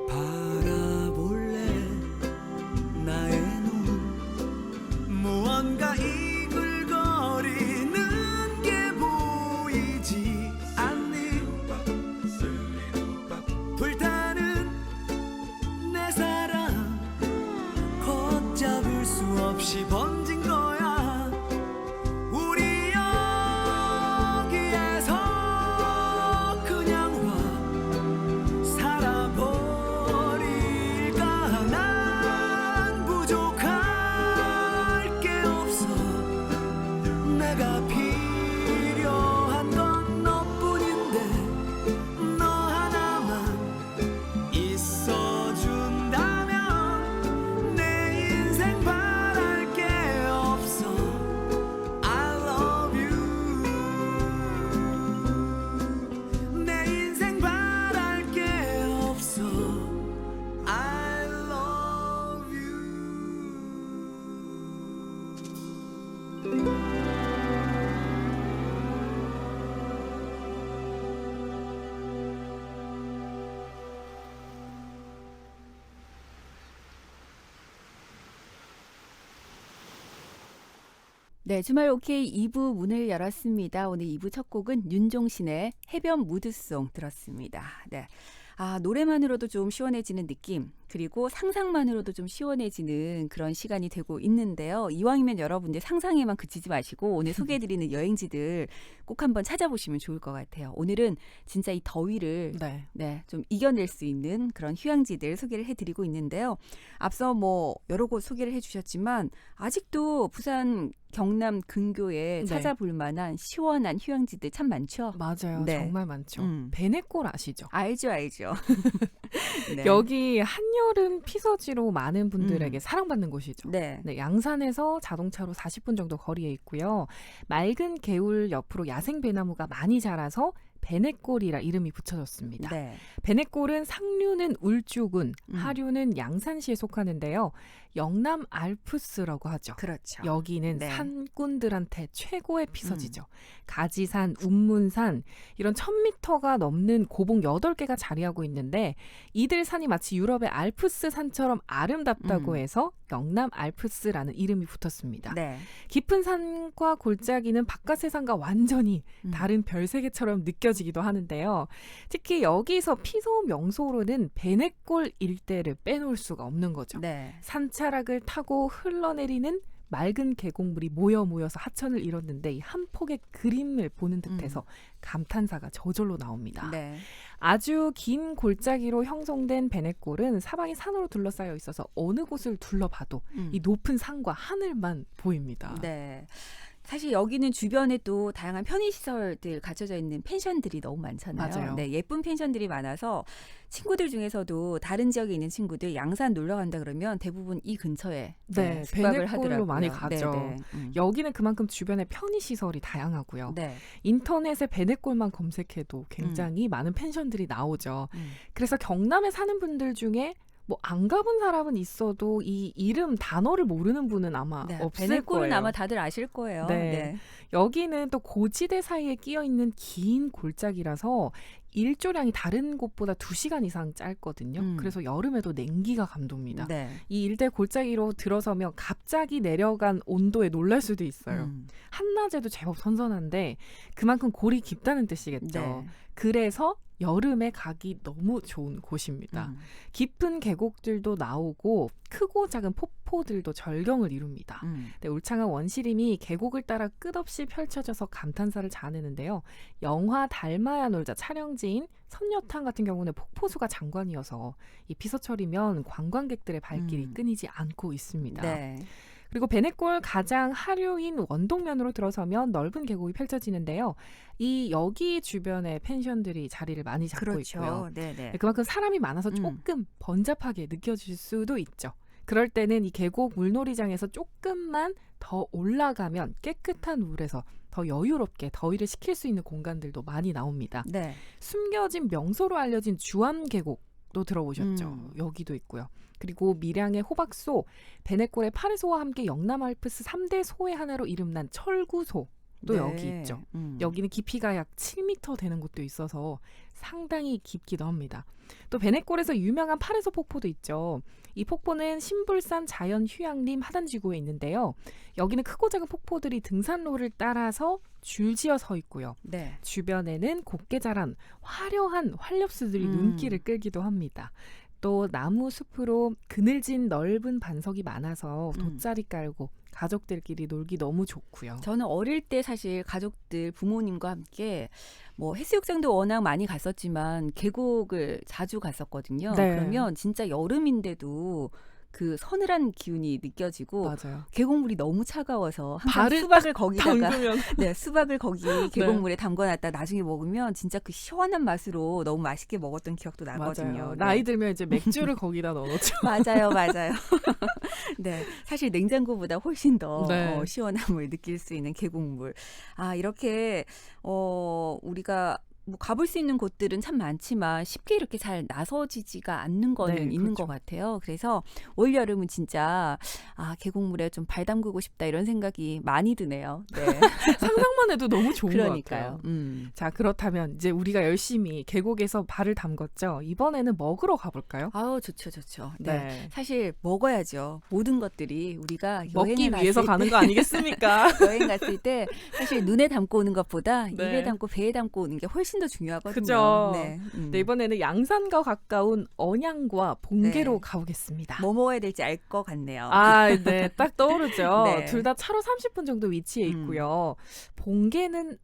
바라볼래 나의 눈. 무언가 이글거리는 게 보이지 않니. 불타는 내 사랑 걷잡을 수 없이 번진 거야. 우리 여기에서 그냥 와 살아버릴까. 난 부족할 게 없어. 내가 필요한 건 너뿐인데 너 하나만 있어준다면 내 인생 바랄 게 없어. I love you. 내 인생 바랄 게 없어. I love you. 네, 주말 OK 2부 문을 열었습니다. 오늘 2부 첫 곡은 윤종신의 해변 무드송 들었습니다. 네. 아, 노래만으로도 좀 시원해지는 느낌, 그리고 상상만으로도 좀 시원해지는 그런 시간이 되고 있는데요. 이왕이면 여러분들 상상에만 그치지 마시고 오늘 소개해드리는 여행지들 꼭 한번 찾아보시면 좋을 것 같아요. 오늘은 진짜 이 더위를 좀 이겨낼 수 있는 그런 휴양지들 소개를 해드리고 있는데요. 앞서 뭐 여러 곳 소개를 해주셨지만 아직도 부산 경남 근교에 찾아볼 만한 시원한 휴양지들 참 많죠. 맞아요. 네. 정말 많죠. 베네골 아시죠? 알죠. 네. 여기 한여름 피서지로 많은 분들에게 사랑받는 곳이죠. 네. 네, 양산에서 자동차로 40분 정도 거리에 있고요. 맑은 개울 옆으로 야생 배나무가 많이 자라서 베넷골이라 이름이 붙여졌습니다. 네. 베넷골은 상류는 울주군, 음. 하류는 양산시에 속하는데요. 영남 알프스라고 하죠. 그렇죠. 여기는 네. 산꾼들한테 최고의 피서지죠. 가지산, 운문산 이런 1000m가 넘는 고봉 8개가 자리하고 있는데 이들 산이 마치 유럽의 알프스 산처럼 아름답다고 해서 영남 알프스라는 이름이 붙었습니다. 네. 깊은 산과 골짜기는 바깥 세상과 완전히 다른 별세계처럼 느껴지기도 하는데요. 특히 여기서 피서 명소로는 베넷골 일대를 빼놓을 수가 없는 거죠. 네. 산차락을 타고 흘러내리는 맑은 계곡물이 모여서 하천을 이뤘는데 이 한 폭의 그림을 보는 듯해서 감탄사가 저절로 나옵니다. 네. 아주 긴 골짜기로 형성된 베넷골은 사방이 산으로 둘러싸여 있어서 어느 곳을 둘러봐도 이 높은 산과 하늘만 보입니다. 네. 사실 여기는 주변에 또 다양한 편의시설들 갖춰져 있는 펜션들이 너무 많잖아요. 맞아요. 네, 예쁜 펜션들이 많아서 친구들 중에서도 다른 지역에 있는 친구들 양산 놀러 간다 그러면 대부분 이 근처에 네, 숙박을 베넷골로 하더라고요. 많이 가죠. 네, 네. 여기는 그만큼 주변에 편의시설이 다양하고요. 네. 인터넷에 베넷골만 검색해도 굉장히 많은 펜션들이 나오죠. 그래서 경남에 사는 분들 중에 뭐 안 가본 사람은 있어도 이 이름 단어를 모르는 분은 아마 네, 없을 베넷골은 거예요. 아마 다들 아실 거예요. 네. 여기는 또 고지대 사이에 끼어 있는 긴 골짜기라서 일조량이 다른 곳보다 2시간 이상 짧거든요. 그래서 여름에도 냉기가 감돕니다. 네. 이 일대 골짜기로 들어서면 갑자기 내려간 온도에 놀랄 수도 있어요. 한낮에도 제법 선선한데 그만큼 골이 깊다는 뜻이겠죠. 네. 그래서 여름에 가기 너무 좋은 곳입니다. 깊은 계곡들도 나오고 크고 작은 폭포들도 절경을 이룹니다. 네, 울창한 원시림이 계곡을 따라 끝없이 펼쳐져서 감탄사를 자아내는데요. 영화 달마야 놀자 촬영지인 선녀탕 같은 경우는 폭포수가 장관이어서 이 피서철이면 관광객들의 발길이 끊이지 않고 있습니다. 네. 그리고 베넷골 가장 하류인 원동면으로 들어서면 넓은 계곡이 펼쳐지는데요. 이 여기 주변에 펜션들이 자리를 많이 잡고 그렇죠. 있고요. 네네. 그만큼 사람이 많아서 조금 번잡하게 느껴질 수도 있죠. 그럴 때는 이 계곡 물놀이장에서 조금만 더 올라가면 깨끗한 물에서 더 여유롭게 더위를 식힐 수 있는 공간들도 많이 나옵니다. 네. 숨겨진 명소로 알려진 주암 계곡도 들어보셨죠? 여기도 있고요. 그리고 밀양의 호박소, 베넷골의 파르소와 함께 영남 알프스 3대 소의 하나로 이름난 철구소. 또 네. 여기 있죠. 여기는 깊이가 약 7m 되는 곳도 있어서 상당히 깊기도 합니다. 또 베넷골에서 유명한 파르소 폭포도 있죠. 이 폭포는 신불산 자연휴양림 하단지구에 있는데요. 여기는 크고 작은 폭포들이 등산로를 따라서 줄지어 서 있고요. 네. 주변에는 곱게 자란 화려한 활엽수들이 눈길을 끌기도 합니다. 또 나무 숲으로 그늘진 넓은 반석이 많아서 돗자리 깔고 가족들끼리 놀기 너무 좋고요. 저는 어릴 때 사실 가족들 부모님과 함께 뭐 해수욕장도 워낙 많이 갔었지만 계곡을 자주 갔었거든요. 네. 그러면 진짜 여름인데도 그 서늘한 기운이 느껴지고 맞아요. 계곡물이 너무 차가워서 항상 발을 수박을 거기다가 담그면 네, 수박을 거기 계곡물에 담궈놨다 나중에 먹으면 진짜 그 시원한 맛으로 너무 맛있게 먹었던 기억도 나거든요. 맞아요. 네. 나이 들면 이제 맥주를 거기다 넣어놓죠. 맞아요, 맞아요. 네, 사실 냉장고보다 훨씬 더 네. 시원함을 느낄 수 있는 계곡물. 아, 이렇게 우리가 뭐 가볼 수 있는 곳들은 참 많지만 쉽게 이렇게 잘 나서지지가 않는 거는 네, 있는 그렇죠. 것 같아요. 그래서 올 여름은 진짜 계곡물에 좀 발 담그고 싶다 이런 생각이 많이 드네요. 네. 상상만 해도 너무 좋은 것 그러니까요. 같아요. 자, 그렇다면 이제 우리가 열심히 계곡에서 발을 담궜죠. 이번에는 먹으러 가볼까요? 아우 좋죠, 좋죠. 네. 네. 사실 먹어야죠. 모든 것들이 우리가 먹기 여행을 위해서 갔을 가는 때, 거 아니겠습니까? 여행 갔을 때 사실 눈에 담고 오는 것보다 네. 입에 담고 배에 담고 오는 게 훨씬 더 중요하거든요. 그죠. 네. 네, 이번에는 양산과 가까운 언양과 봉계로 네. 가보겠습니다. 뭐 먹어야 될지 알 것 같네요. 아, 네, 딱 떠오르죠. 네. 둘 다 차로 30분 정도 위치해 있고요. 봉계는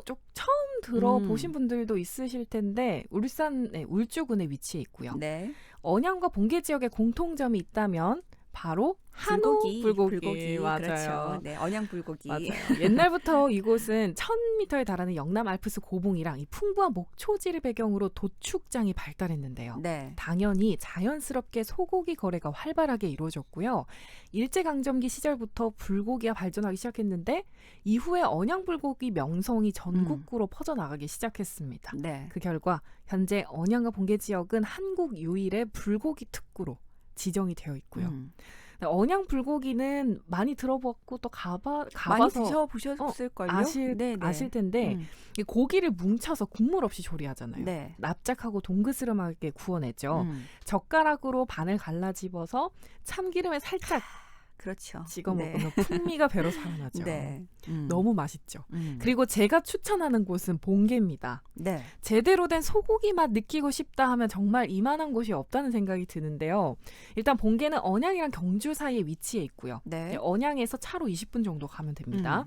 좀 처음 들어보신 분들도 있으실 텐데 울산 울주군에 위치해 있고요. 네. 언양과 봉계 지역에 공통점이 있다면 바로 한우 불고기. 맞아요. 그렇죠. 네, 언양 불고기. 맞아요. 옛날부터 이곳은 1000m에 달하는 영남 알프스 고봉이랑 이 풍부한 목초지를 배경으로 도축장이 발달했는데요. 네. 당연히 자연스럽게 소고기 거래가 활발하게 이루어졌고요. 일제강점기 시절부터 불고기가 발전하기 시작했는데 이후에 언양 불고기 명성이 전국구로 퍼져나가기 시작했습니다. 네. 그 결과 현재 언양과 봉계 지역은 한국 유일의 불고기 특구로 지정이 되어 있고요. 언양 불고기는 많이 들어봤고 또 많이 가봐서 드셔보셨을걸요? 아실 텐데 이 고기를 뭉쳐서 국물 없이 조리하잖아요. 네. 납작하고 동그스름하게 구워내죠. 젓가락으로 반을 갈라 집어서 참기름에 살짝 그렇죠. 찍어 네. 먹으면 풍미가 배로 살아나죠. 네. 너무 맛있죠. 그리고 제가 추천하는 곳은 봉계입니다. 네. 제대로 된 소고기 맛 느끼고 싶다 하면 정말 이만한 곳이 없다는 생각이 드는데요. 일단 봉계는 언양이랑 경주 사이에 위치해 있고요. 네. 언양에서 차로 20분 정도 가면 됩니다.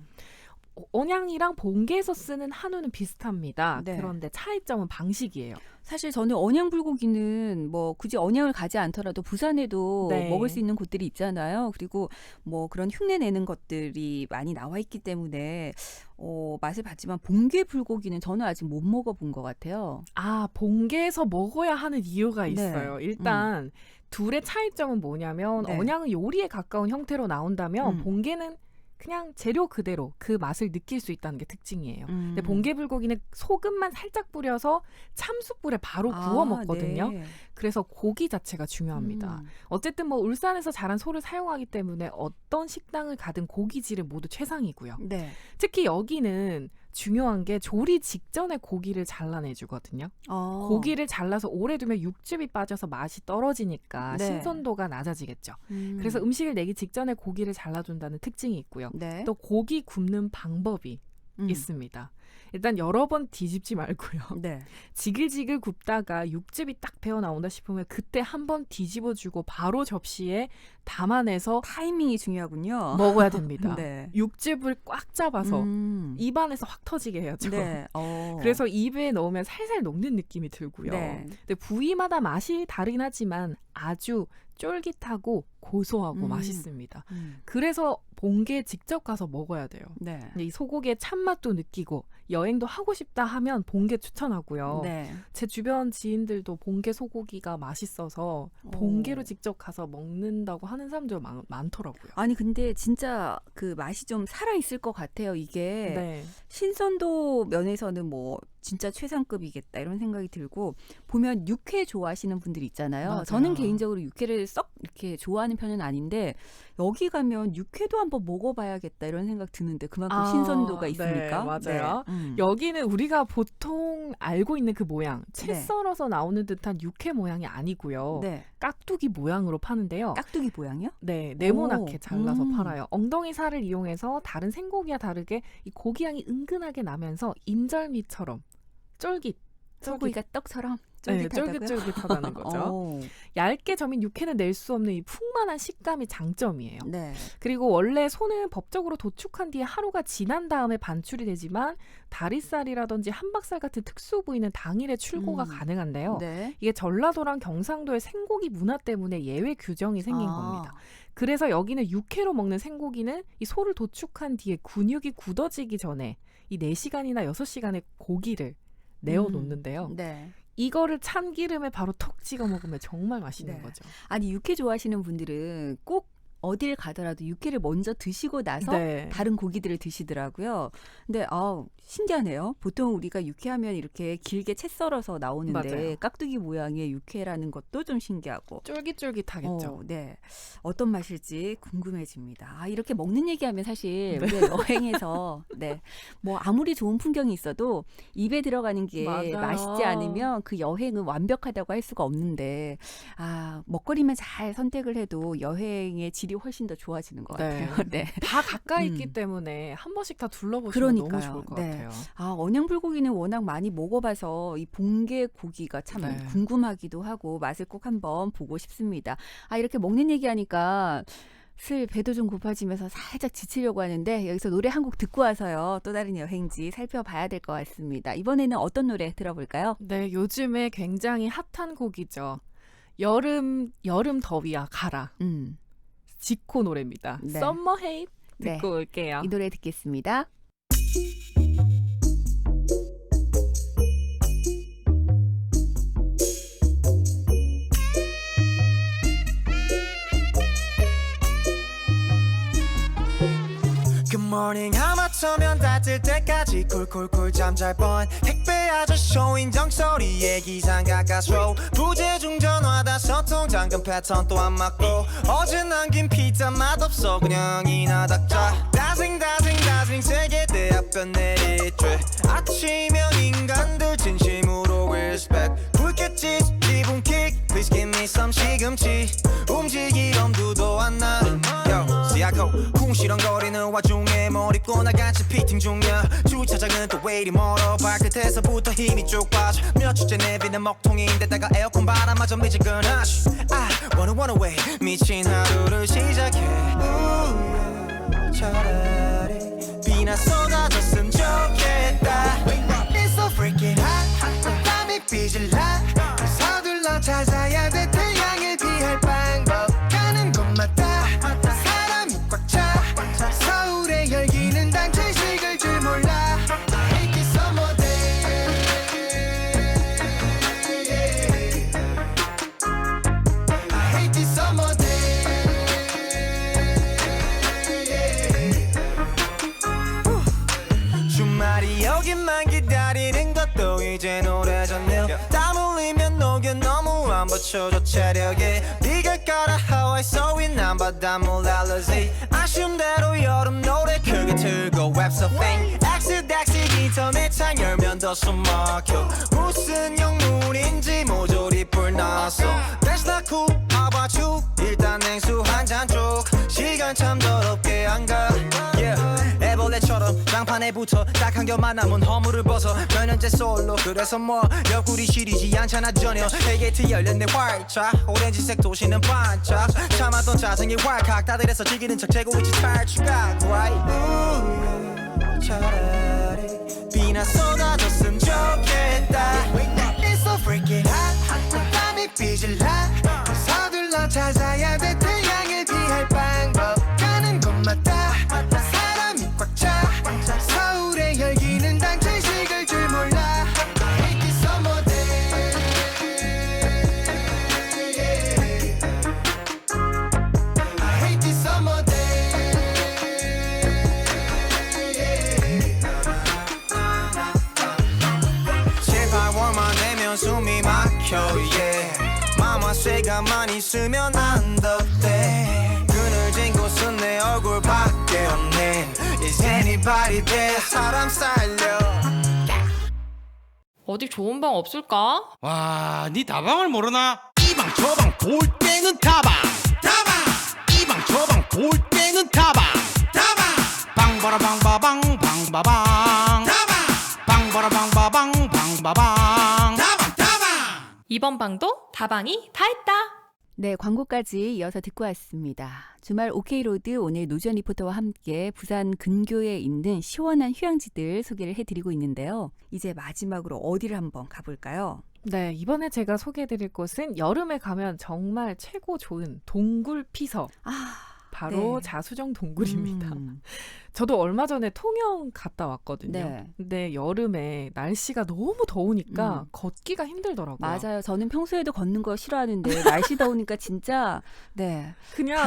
언양이랑 봉계에서 쓰는 한우는 비슷합니다. 네. 그런데 차이점은 방식이에요. 사실 저는 언양 불고기는 뭐 굳이 언양을 가지 않더라도 부산에도 네. 먹을 수 있는 곳들이 있잖아요. 그리고 뭐 그런 흉내 내는 것들이 많이 나와 있기 때문에 맛을 봤지만 봉계 불고기는 저는 아직 못 먹어본 것 같아요. 아, 봉계에서 먹어야 하는 이유가 네. 있어요. 일단 둘의 차이점은 뭐냐면 네. 언양은 요리에 가까운 형태로 나온다면 봉계는 그냥 재료 그대로 그 맛을 느낄 수 있다는 게 특징이에요. 근데 봉계 불고기는 소금만 살짝 뿌려서 참숯불에 바로 구워 먹거든요. 네. 그래서 고기 자체가 중요합니다. 어쨌든 뭐 울산에서 자란 소를 사용하기 때문에 어떤 식당을 가든 고기질은 모두 최상이고요. 네. 특히 여기는 중요한 게 조리 직전에 고기를 잘라내주거든요. 고기를 잘라서 오래 두면 육즙이 빠져서 맛이 떨어지니까 네. 신선도가 낮아지겠죠. 그래서 음식을 내기 직전에 고기를 잘라준다는 특징이 있고요. 네. 또 고기 굽는 방법이 있습니다. 일단 여러 번 뒤집지 말고요. 네. 지글지글 굽다가 육즙이 딱 배어 나온다 싶으면 그때 한번 뒤집어주고 바로 접시에 담아내서 타이밍이 중요하군요. 먹어야 됩니다. 네. 육즙을 꽉 잡아서 입안에서 확 터지게 해야죠. 네. 그래서 입에 넣으면 살살 녹는 느낌이 들고요. 네. 근데 부위마다 맛이 다르긴 하지만 아주 쫄깃하고 고소하고 맛있습니다. 그래서 봉계에 직접 가서 먹어야 돼요. 네. 근데 이 소고기의 참맛도 느끼고 여행도 하고 싶다 하면 봉계 추천하고요. 네. 제 주변 지인들도 봉계 소고기가 맛있어서 봉계로 직접 가서 먹는다고 하는 사람들 많더라고요. 아니 근데 진짜 그 맛이 좀 살아 있을 것 같아요. 이게 네. 신선도 면에서는 뭐 진짜 최상급이겠다 이런 생각이 들고 보면 육회 좋아하시는 분들이 있잖아요. 맞아요. 저는 개인적으로 육회를 썩 이렇게 좋아하는 편은 아닌데 여기 가면 육회도 한번 먹어봐야겠다 이런 생각 드는데 그만큼 신선도가 있으니까. 네, 맞아요. 네. 여기는 우리가 보통 알고 있는 그 모양, 채 네. 썰어서 나오는 듯한 육회 모양이 아니고요. 네. 깍두기 모양으로 파는데요. 깍두기 모양이요? 네, 네모나게 오. 잘라서 팔아요. 엉덩이 살을 이용해서 다른 생고기와 다르게 이 고기 향이 은근하게 나면서 인절미처럼 쫄깃. 소고기가 떡처럼 네, 쫄깃하다고요? 쫄깃쫄깃하다는 거죠. 오. 얇게 점인 육회는 낼 수 없는 이 풍만한 식감이 장점이에요. 네. 그리고 원래 소는 법적으로 도축한 뒤에 하루가 지난 다음에 반출이 되지만 다리살이라든지 함박살 같은 특수 부위는 당일에 출고가 가능한데요. 네. 이게 전라도랑 경상도의 생고기 문화 때문에 예외 규정이 생긴 겁니다. 그래서 여기는 육회로 먹는 생고기는 이 소를 도축한 뒤에 근육이 굳어지기 전에 이 4시간이나 6시간의 고기를 내어 놓는데요. 네. 이거를 참기름에 바로 톡 찍어 먹으면 정말 맛있는 네. 거죠. 아니 육회 좋아하시는 분들은 꼭 어딜 가더라도 육회를 먼저 드시고 나서 네. 다른 고기들을 드시더라고요. 근데 신기하네요. 보통 우리가 육회하면 이렇게 길게 채 썰어서 나오는데 맞아요. 깍두기 모양의 육회라는 것도 좀 신기하고. 쫄깃쫄깃하겠죠. 네. 어떤 맛일지 궁금해집니다. 이렇게 먹는 얘기하면 사실 네. 우리가 여행에서 뭐 아무리 좋은 풍경이 있어도 입에 들어가는 게 맞아요. 맛있지 않으면 그 여행은 완벽하다고 할 수가 없는데 먹거리만 잘 선택을 해도 여행의 질이 훨씬 더 좋아지는 것 네. 같아요. 네. 다 가까이 있기 때문에 한 번씩 다 둘러보시면 너무 그러니까요. 좋을 것 네. 같아요. 언양 불고기는 워낙 많이 먹어봐서 이 봉계 고기가 참 네. 궁금하기도 하고 맛을 꼭 한번 보고 싶습니다. 이렇게 먹는 얘기하니까 배도 좀 고파지면서 살짝 지치려고 하는데 여기서 노래 한 곡 듣고 와서요. 또 다른 여행지 살펴봐야 될 것 같습니다. 이번에는 어떤 노래 들어볼까요? 네, 요즘에 굉장히 핫한 곡이죠. 여름 더위야 가라. 지코 노래입니다. 네. Summer Hate 네. 듣고 올게요. 이 노래 듣겠습니다. Good morning 하마터면 다 뜰 때까지 쿨쿨쿨 잠잘 뻔 택배 아저씨 인정 소리에 기상 가까스로 부재중 전화다 소통 잠금 패턴 또 안 맞고 어제 남긴 피자 맛없어 그냥 이나 닥자 다싱 세계대학교 내리쬐 아침형 인간들 진심으로 respect 불켰지 기분킥 Please give me some 시금치 움직일 엄두도 안나 Yo 시야코 궁시렁거리는 와중에 머리꼬 나같이 피팅 중이야 주차장은 또 왜 이리 멀어 발끝에서부터 힘이 쭉 빠져 몇 주째 내비는 먹통인데다가 에어컨 바람마저 미지근하시 I wanna away 미친 하루를 시작해 차라리 비나 쏟아졌으면 좋겠다 It's so freaking hot 땀이 삐질라 서둘러 찾아야 돼 태양을 피할 방법 가는 곳마다 사람이 꽉 차 서울의 열기는 당체식을 줄 몰라 I hate this summer day I hate this summer day 주말이 오기만 기다리는 것도 이제 오래졌네요 땀 흘리면 녹여 너무 안 받쳐줘 체력에 네가 깔아 How I saw it 난 바닷물 알러지 아쉬운 대로 여름 노래 크게 틀고 웹서핑 엑스닥스 인터넷 창 열면 더 숨막혀 무슨 영문인지 모조리 불났어 That's not cool How about you 일단 냉수 한 잔 쭉 시간 참 더럽게 안가 Yeah 애벌레처럼 장판에 붙어 딱 한 겹만 남은 허물을 벗어 몇 년째 솔로 그래서 뭐 옆구리 시리지 않잖아 전혀 헬게이트 열렸네 활짝 오렌지색 도시는 반짝 참았던 짜증이 왈칵 다들 해서 즐기는 척 재고 있지 탈출각 right 차라리 비나 쏟아졌으면 좋겠다 It's so freaking hot 땀이 삐질라 서둘러 찾아야 돼 태양을 피할 방법 가는 곳마다 사람이 꽉 차 서울의 열기는 당체식을 줄 몰라 I hate this summer day I hate this summer day 제발 월만 내면 숨이 막혀 yeah 마마쇠가 많이 쓰면 안 덥대 그늘진 곳은 내 얼굴밖에 없네 Is anybody there 사람 살려 어디 좋은 방 없을까? 와, 니 다방을 모르나? 이방 저방 볼 때는 다방 이방 저방 볼 때는 다방 방바라 방바방 방바방 방바라 방바방 방바방 이번 방도 다방이 다 있다. 네, 광고까지 이어서 듣고 왔습니다. 주말 오케이로드 오늘 노주현 리포터와 함께 부산 근교에 있는 시원한 휴양지들 소개를 해드리고 있는데요. 이제 마지막으로 어디를 한번 가볼까요? 네, 이번에 제가 소개해드릴 곳은 여름에 가면 정말 최고 좋은 동굴 피서. 바로 네. 자수정 동굴입니다. 저도 얼마 전에 통영 갔다 왔거든요. 네. 근데 여름에 날씨가 너무 더우니까 걷기가 힘들더라고요. 맞아요. 저는 평소에도 걷는 거 싫어하는데 날씨 더우니까 진짜 네 그냥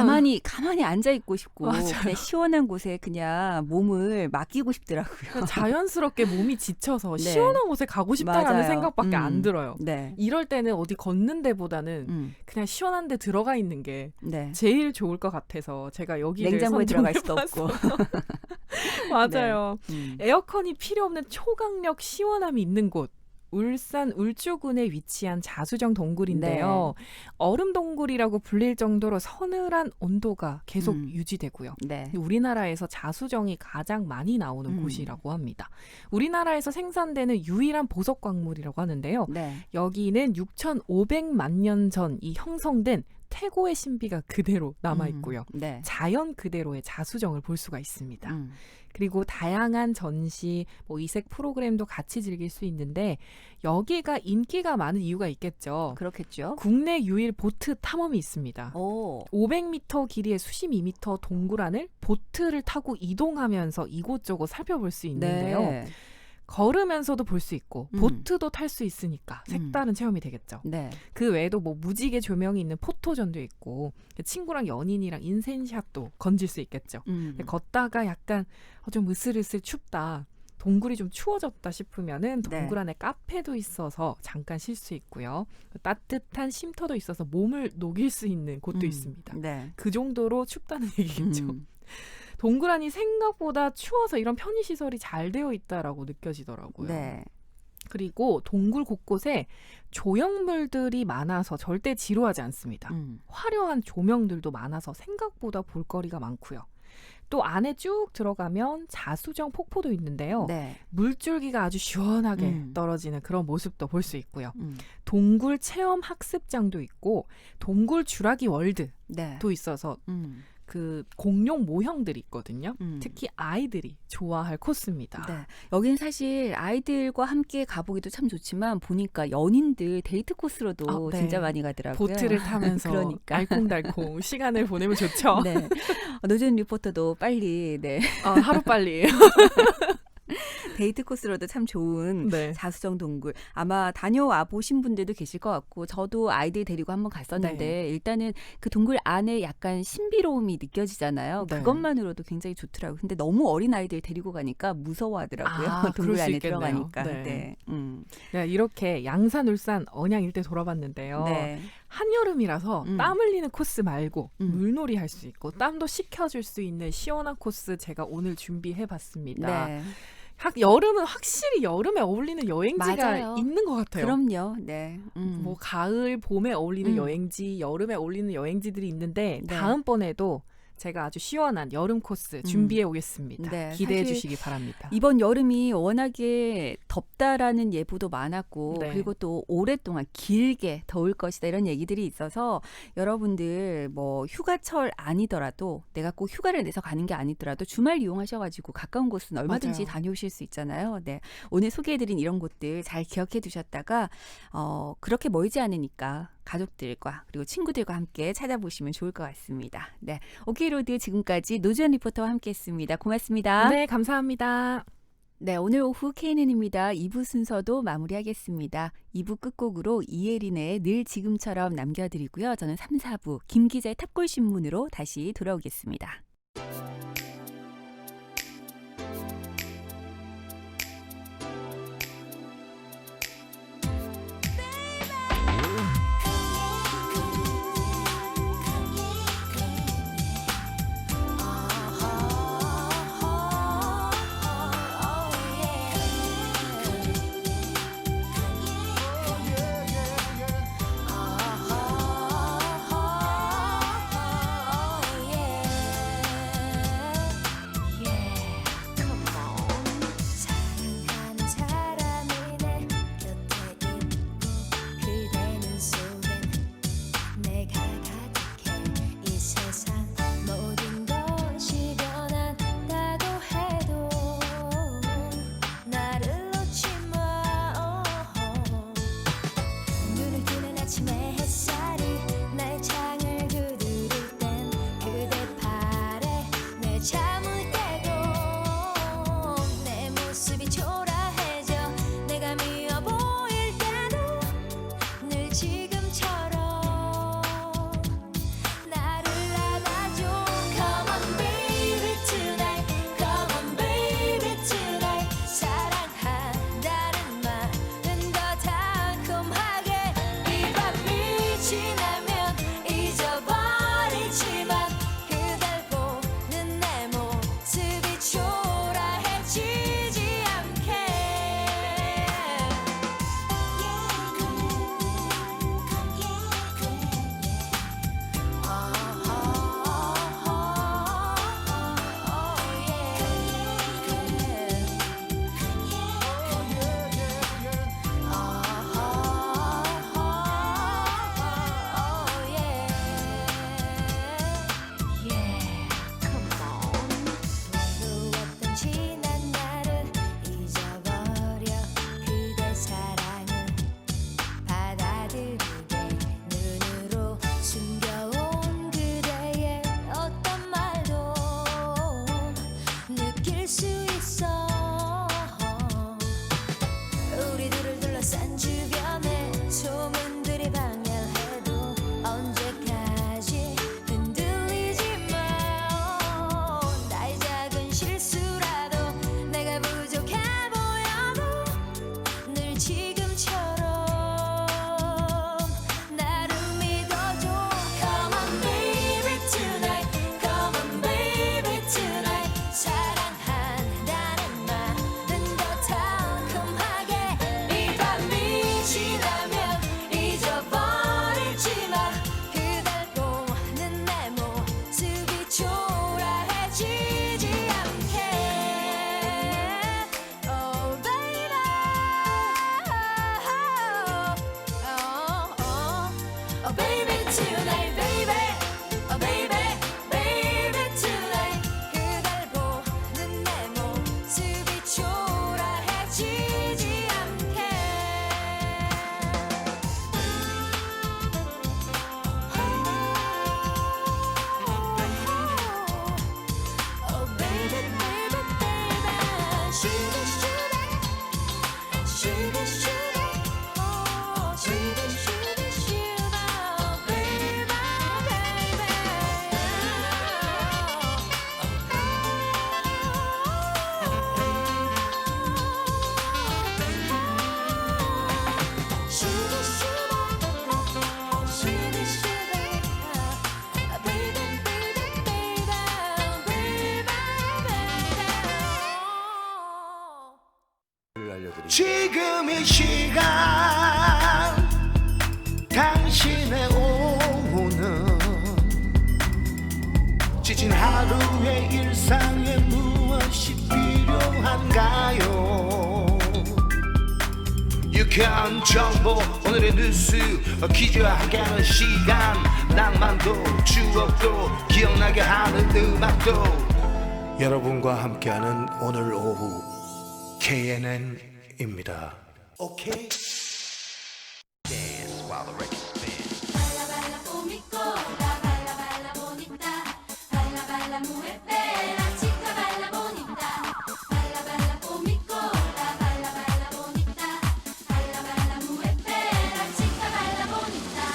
가만히 앉아 있고 싶고 맞아요. 그냥 시원한 곳에 그냥 몸을 맡기고 싶더라고요. 자연스럽게 몸이 지쳐서 네. 시원한 곳에 가고 싶다라는 맞아요. 생각밖에 안 들어요. 네. 이럴 때는 어디 걷는 데보다는 그냥 시원한 데 들어가 있는 게 네. 제일 좋을 것 같아서 제가 여기를 냉장고에 들어갈 수도 선정해봤어요. 없고. 맞아요. 네. 에어컨이 필요 없는 초강력 시원함이 있는 곳. 울산 울주군에 위치한 자수정 동굴인데요. 얼음 동굴이라고 불릴 정도로 서늘한 온도가 계속 유지되고요. 네. 우리나라에서 자수정이 가장 많이 나오는 곳이라고 합니다. 우리나라에서 생산되는 유일한 보석 광물이라고 하는데요. 네. 여기는 6,500만 년 전 이 형성된 태고의 신비가 그대로 남아있고요. 네. 자연 그대로의 자수정을 볼 수가 있습니다. 그리고 다양한 전시, 뭐 이색 프로그램도 같이 즐길 수 있는데 여기가 인기가 많은 이유가 있겠죠. 그렇겠죠. 국내 유일 보트 탐험이 있습니다. 오. 500m 길이의 수심 2m 동굴안을 보트를 타고 이동하면서 이곳저곳 살펴볼 수 있는데요. 네. 걸으면서도 볼 수 있고 보트도 탈 수 있으니까 색다른 체험이 되겠죠. 네. 그 외에도 뭐 무지개 조명이 있는 포토존도 있고 친구랑 연인이랑 인생샷도 건질 수 있겠죠. 걷다가 약간 좀 으슬으슬 춥다. 동굴이 좀 추워졌다 싶으면은 동굴 안에 카페도 있어서 잠깐 쉴 수 있고요. 따뜻한 쉼터도 있어서 몸을 녹일 수 있는 곳도 있습니다. 네. 그 정도로 춥다는 얘기겠죠. 동굴 안이 생각보다 추워서 이런 편의시설이 잘 되어 있다라고 느껴지더라고요. 네. 그리고 동굴 곳곳에 조형물들이 많아서 절대 지루하지 않습니다. 화려한 조명들도 많아서 생각보다 볼거리가 많고요. 또 안에 쭉 들어가면 자수정 폭포도 있는데요. 네. 물줄기가 아주 시원하게 떨어지는 그런 모습도 볼 수 있고요. 동굴 체험 학습장도 있고 동굴 주라기 월드도 네. 있어서 그 공룡 모형들이 있거든요. 특히 아이들이 좋아할 코스입니다. 네. 여긴 사실 아이들과 함께 가보기도 참 좋지만 보니까 연인들 데이트 코스로도 네. 진짜 많이 가더라고요. 보트를 타면서 그러니까. 알콩달콩 시간을 보내면 좋죠. 네. 노준 리포터도 빨리 하루빨리 데이트 코스로도 참 좋은 네. 자수정 동굴. 아마 다녀와 보신 분들도 계실 것 같고 저도 아이들 데리고 한번 갔었는데 일단은 그 동굴 안에 약간 신비로움이 느껴지잖아요. 네. 그것만으로도 굉장히 좋더라고요. 근데 너무 어린 아이들 데리고 가니까 무서워하더라고요. 동굴 그럴 수 안에 있겠네요. 들어가니까. 네. 네. 네, 이렇게 양산, 울산, 언양 일대 돌아봤는데요. 네. 한여름이라서 땀 흘리는 코스 말고 물놀이 할 수 있고 땀도 식혀줄 수 있는 시원한 코스 제가 오늘 준비해봤습니다. 네. 여름은 확실히 여름에 어울리는 여행지가 맞아요. 있는 것 같아요. 그럼요. 네. 뭐 가을, 봄에 어울리는 여행지, 여름에 어울리는 여행지들이 있는데 네. 다음번에도 제가 아주 시원한 여름 코스 준비해 오겠습니다. 네, 기대해 사실 주시기 바랍니다. 이번 여름이 워낙에 덥다라는 예보도 많았고 네. 그리고 또 오랫동안 길게 더울 것이다 이런 얘기들이 있어서 여러분들 뭐 휴가철 아니더라도 내가 꼭 휴가를 내서 가는 게 아니더라도 주말 이용하셔가지고 가까운 곳은 얼마든지 맞아요. 다녀오실 수 있잖아요. 네. 오늘 소개해드린 이런 곳들 잘 기억해 두셨다가 그렇게 멀지 않으니까 가족들과 그리고 친구들과 함께 찾아보시면 좋을 것 같습니다. 네, 오케이로드 지금까지 노주현 리포터와 함께했습니다. 고맙습니다. 네, 감사합니다. 네, 오늘 오후 KNN입니다. 2부 순서도 마무리하겠습니다. 2부 끝곡으로 이혜린의 늘 지금처럼 남겨드리고요. 저는 3, 4부 김 기자의 탑골신문으로 다시 돌아오겠습니다. 둘러싼 주변에 소문들이 방열해도 언제까지 흔들리지 마. 나의 작은 실수라도 내가 부족해 보여도 늘 지금처럼 나를 믿어줘. Come on baby tonight, come on baby tonight. 사랑한다는 말은 더 달콤하게 이 밤이 지나면 잊어버릴지만 그댈 보는 내 모습이 초라해지지 않게. Oh baby, oh baby tonight, baby, oh baby, baby tonight. 그댈 보는 내 모습이 초라해지지 않게. Oh baby, baby, baby, sugar, sugar, sugar, sugar, oh sugar, sugar, sugar, baby, 지금 이 시간 당신의 오후는 지친 하루의 일상에 무엇이 필요한가요? 유쾌한 정보 오늘의 뉴스 퀴즈와 함께하는 시간 낭만도 추억도 기억나게 하는 음악도 여러분과 함께하는 오늘 오후 KNN입니다. 오케이. Dance while the record spins. Baila, baila conmigo, baila, baila bonita. Baila, baila muy bella, chica, baila bonita. Baila, baila conmigo, baila, baila bonita. Baila, baila muy bella, chica, baila bonita.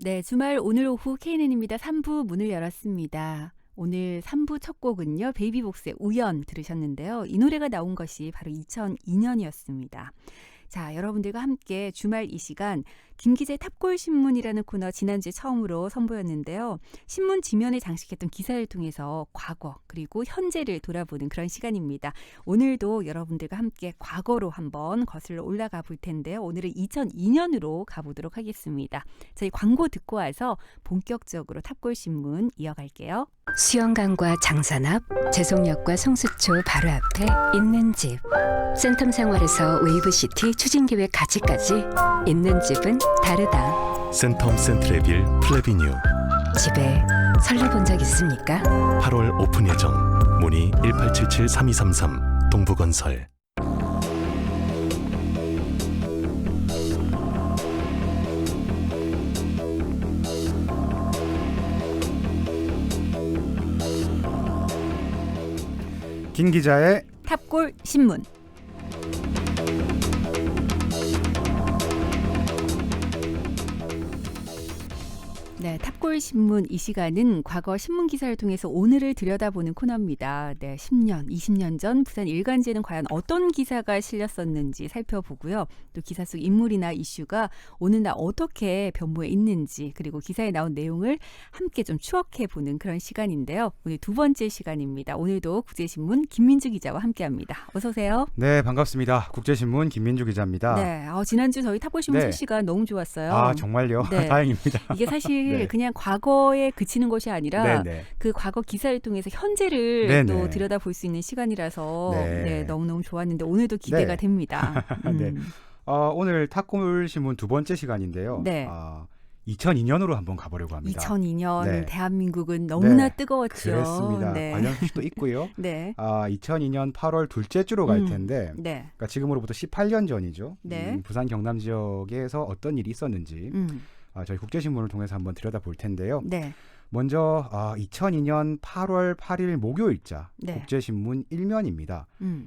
네, 주말 오늘 오후 KNN입니다. 3부 문을 열었습니다. 오늘 3부 첫 곡은요. 베이비복스의 우연 들으셨는데요. 이 노래가 나온 것이 바로 2002년이었습니다. 자, 여러분들과 함께 주말 이 시간 김기재 탑골신문이라는 코너 지난주에 처음으로 선보였는데요. 신문 지면에 장식했던 기사를 통해서 과거 그리고 현재를 돌아보는 그런 시간입니다. 오늘도 여러분들과 함께 과거로 한번 거슬러 올라가 볼 텐데요. 오늘은 2002년으로 가보도록 하겠습니다. 저희 광고 듣고 와서 본격적으로 탑골신문 이어갈게요. 수영강과 장산앞, 제송역과 성수초 바로 앞에 있는 집. 센텀 생활에서 웨이브시티 추진계획 가치까지 있는 집은 다르다. 센텀 센트레빌 플래비뉴. 집에 설레본 적 있습니까? 8월 오픈 예정. 문의 1877-3233 동부건설. 김 기자의 탑골 신문. 네, 탑골 신문 이 시간은 과거 신문 기사를 통해서 오늘을 들여다보는 코너입니다. 네, 10년, 20년 전 부산 일간지에는 과연 어떤 기사가 실렸었는지 살펴보고요. 또 기사 속 인물이나 이슈가 오늘날 어떻게 변모해 있는지 그리고 기사에 나온 내용을 함께 좀 추억해보는 그런 시간인데요. 오늘 두 번째 시간입니다. 오늘도 국제신문 김민주 기자와 함께합니다. 어서 오세요. 네, 반갑습니다. 국제신문 김민주 기자입니다. 네, 지난주 저희 탑골 신문 네. 소식가 너무 좋았어요. 아, 정말요? 네. 다행입니다. 이게 사실 네. 그냥 과거에 그치는 것이 아니라 네네. 그 과거 기사를 통해서 현재를 네네. 또 들여다볼 수 있는 시간이라서 네. 네, 너무너무 좋았는데 오늘도 기대가 네. 됩니다. 네. 오늘 탑골 신문 두 번째 시간인데요. 네. 2002년으로 한번 가보려고 합니다. 2002년 네. 대한민국은 너무나 네. 뜨거웠죠. 그렇습니다. 네. 관련 소식도 있고요. 네. 2002년 8월 둘째 주로 갈 텐데 네. 그러니까 지금으로부터 18년 전이죠. 네. 부산 경남 지역에서 어떤 일이 있었는지 저희 국제신문을 통해서 한번 들여다볼 텐데요. 네. 먼저 2002년 8월 8일 목요일자 네. 국제신문 1면입니다.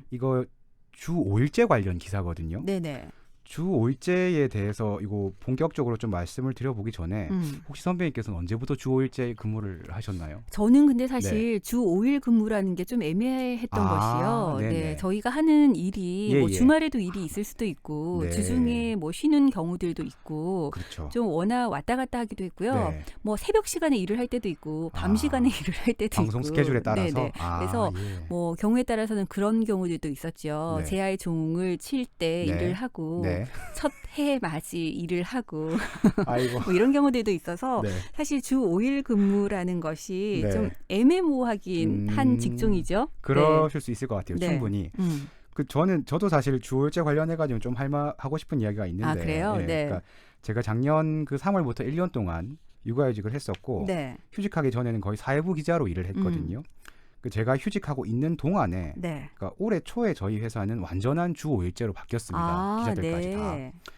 이거 주 5일제 관련 기사거든요. 네네. 주 5일제에 대해서 이거 본격적으로 좀 말씀을 드려보기 전에 혹시 선배님께서는 언제부터 주 5일제 근무를 하셨나요? 저는 근데 사실 주 5일 근무라는 게 좀 애매했던 것이요. 네네. 네, 저희가 하는 일이 예, 뭐 예. 주말에도 일이 있을 수도 있고 네. 주중에 뭐 쉬는 경우들도 있고 그렇죠. 좀 워낙 왔다 갔다 하기도 했고요. 네. 뭐 새벽 시간에 일을 할 때도 있고 밤 시간에 일을 할 때도 방송 있고. 스케줄에 따라서? 네네. 그래서 예. 뭐 경우에 따라서는 그런 경우들도 있었죠. 네. 제아의 종을 칠 때 네. 일을 하고 네. 첫 해 맞이 일을 하고 아이고. 뭐 이런 경우들도 있어서 네. 사실 주 5일 근무라는 것이 네. 좀 애매모호하긴 한 직종이죠. 그러실 수 있을 것 같아요. 네. 충분히. 저도 사실 주 5일제 관련해가지고 좀 하고 싶은 이야기가 있는데. 아, 그래요? 예, 네. 그러니까 제가 작년 그 3월부터 1년 동안 육아휴직을 했었고 네. 휴직하기 전에는 거의 사회부 기자로 일을 했거든요. 제가 휴직하고 있는 동안에 네. 그러니까 올해 초에 저희 회사는 완전한 주 5일제로 바뀌었습니다. 기자들까지 네. 다.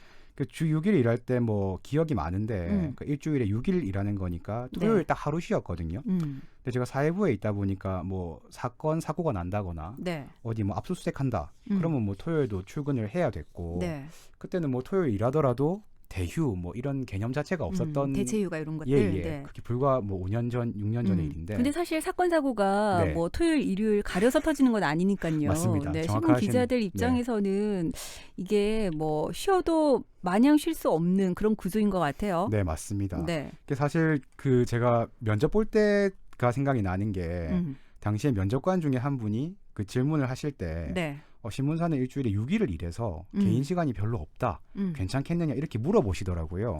주 6일 일할 때 뭐 기억이 많은데 일주일에 6일 일하는 거니까 토요일 네. 딱 하루 쉬었거든요. 근데 제가 사회부에 있다 보니까 뭐 사고가 난다거나 네. 어디 뭐 압수수색한다. 그러면 뭐 토요일도 출근을 해야 됐고 네. 그때는 뭐 토요일 일하더라도 대휴 뭐 이런 개념 자체가 없었던 대체휴가 이런 것들. 예. 네. 그게 불과 뭐 5년 전, 6년 전의 일인데. 근데 사실 사건 사고가 네. 뭐 토요일, 일요일 가려서 터지는 건 아니니까요. 맞습니다. 네, 정확하신- 신문 기자들 입장에서는 이게 뭐 쉬어도 마냥 쉴 수 없는 그런 구조인 것 같아요. 네, 맞습니다. 네. 사실 제가 면접 볼 때가 생각이 나는 게 당시에 면접관 중에 한 분이 그 질문을 하실 때 네. 신문사는 일주일에 6일을 일해서 개인 시간이 별로 없다. 괜찮겠느냐 이렇게 물어보시더라고요.